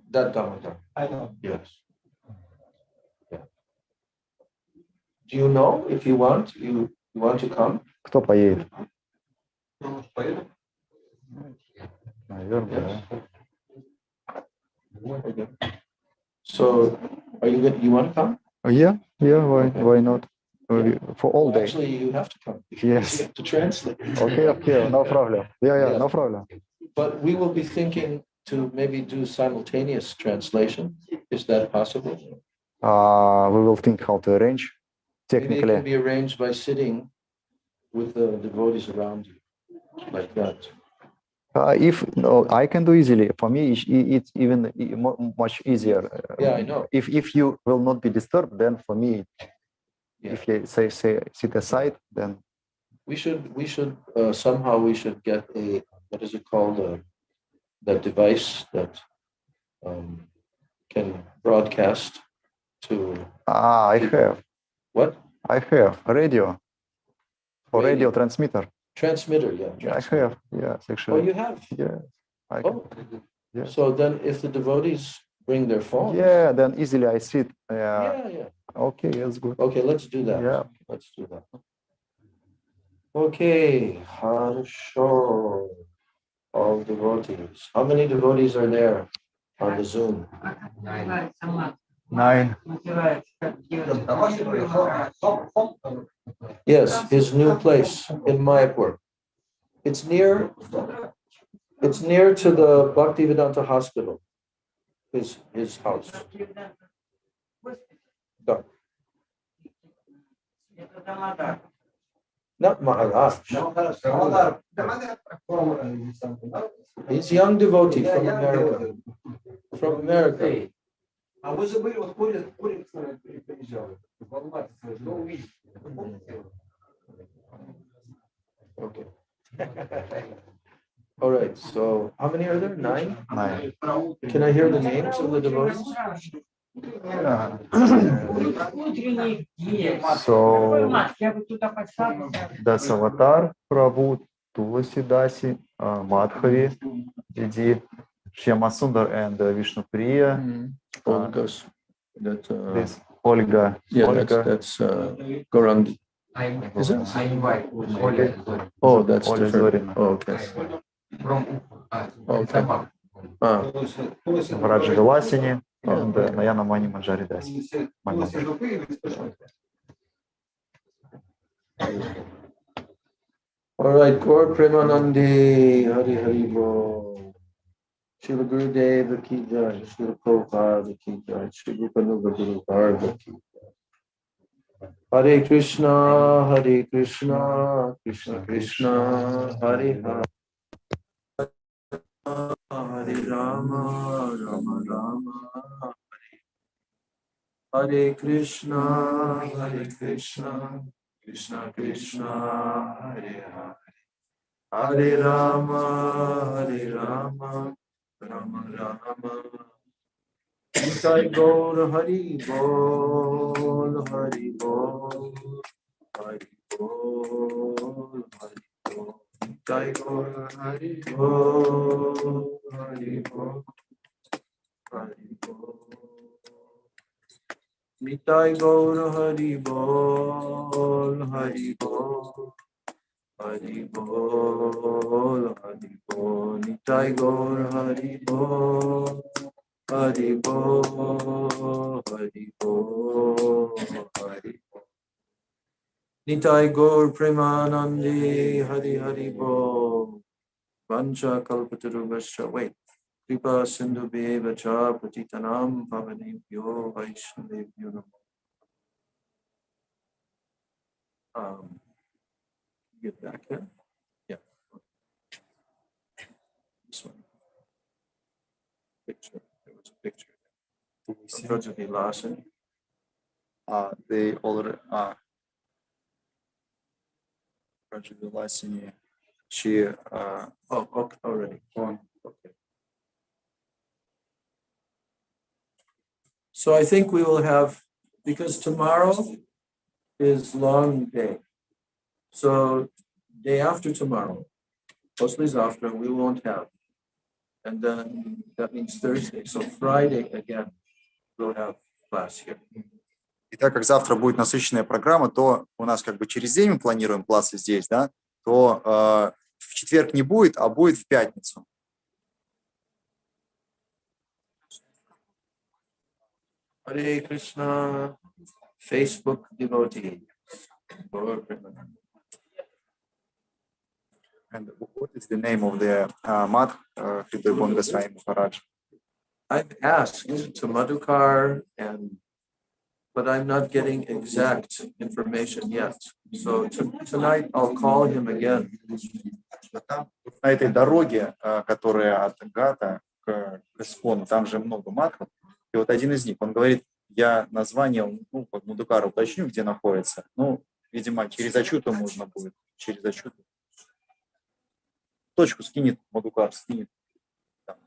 That Damodar. I know. Yes. Yeah. Do you know if you want to come? Кто поедет? Наверное, Okay. So, you want to come? Yeah, why not? For all day. Actually, you have to come. Yes. You have to translate. Okay, no problem. Yeah, no problem. But we will be thinking to maybe do simultaneous translation. Is that possible? We will think how to arrange. Technically. Maybe it can be arranged by sitting with the devotees around you, like that. I can do easily. For me, it's even much easier. Yeah, I know. If you will not be disturbed, then for me, if you say sit aside, then we should somehow we should get a, what is it called, that device that can broadcast to. I have. What? I have radio. For radio transmitter. Transmitter, yeah. I have, yes, actually. Oh, you have? Yeah. Yes. So then if the devotees bring their phones. Yeah, then easily I sit. Yeah. Okay, that's good. Okay, let's do that. Yeah. Let's do that. Okay, Harsho, all devotees. How many devotees are there on the Zoom? 9. Yes, his new place in Mayapur. It's near to the Bhaktivedanta hospital. His house. No. Not Maharaj. He's a young devotee from America. From America. Okay. All right, so how many are there? 9? 9. Can I hear the names of the devotees? So that's Avatar, Prabhu, Tulasi Dasi, Madhavi, Didi, Shyamasundar, and Vishnu Priya. Olga's. This Olga. Yeah, Olga. that's Gaurangi. Is it? Oh, that's Olga different. Zorina. Oh, okay. Okay. Махараджа Виласини, and Nayana Mani Manjari Dasi. All right, Gaur Premanandi, Hari Hari Bo. Srila Gurudeva ki jai, Srila Prabhupada ki jai, Sri Rupanuga Guru Bhargava ki jai. Hare Krishna, Krishna Krishna, Hare Hare. Hare Rama, Rama Rama, Hare Krishna, Krishna Krishna, Hare Hare. Hare Rama, Rama Rama. Sai Gaur Hari Bol, Hari Bol, Hari Bol, Hari Bol. Nitai Gaur Hari Bol, Hari Bol, Hari Bol. Nitai Gaur Hari Bol, Hari Bol, Hari Bol, Hari Bol. Nitai Gaur Hari Bol, Hari Bol, Hari Bol, Hari Bol. Nitai Gaur Premanandi, Hari Hari Bol. Vancha Kalpatarubhasya. Wait. Kripa Sindhu Bheva Cha Patitanam Pavanebhyo Vaishnavebhyo Namo. Get back here. Yeah. This one. Picture. There was a picture. Rajati Lasan. They already Rajati Lasini. She Oh, okay, already. Okay. So I think we will have, because tomorrow is long day. So day after tomorrow, mostly after, we won't have. And then that means Thursday. So Friday again, we'll have class here. И так как завтра будет насыщенная программа, то у нас как бы через день мы планируем классы здесь, да, то в четверг не будет, а будет в пятницу. Hare Krishna, Facebook devotee. And what is the name of the Madh Hriday Bondasrai Mахарадж? I've asked to Madhukar, but I'm not getting exact information yet. So tonight I'll call him again. На этой дороге, которая от Гата к Искону, там же много мадхов. И вот один из них, он говорит, я название, под Мадхукара уточню, где находится. Ну, видимо, через Ачуту можно будет. Через Ачуту. Точку скинет Мадхукар, скинет. Там,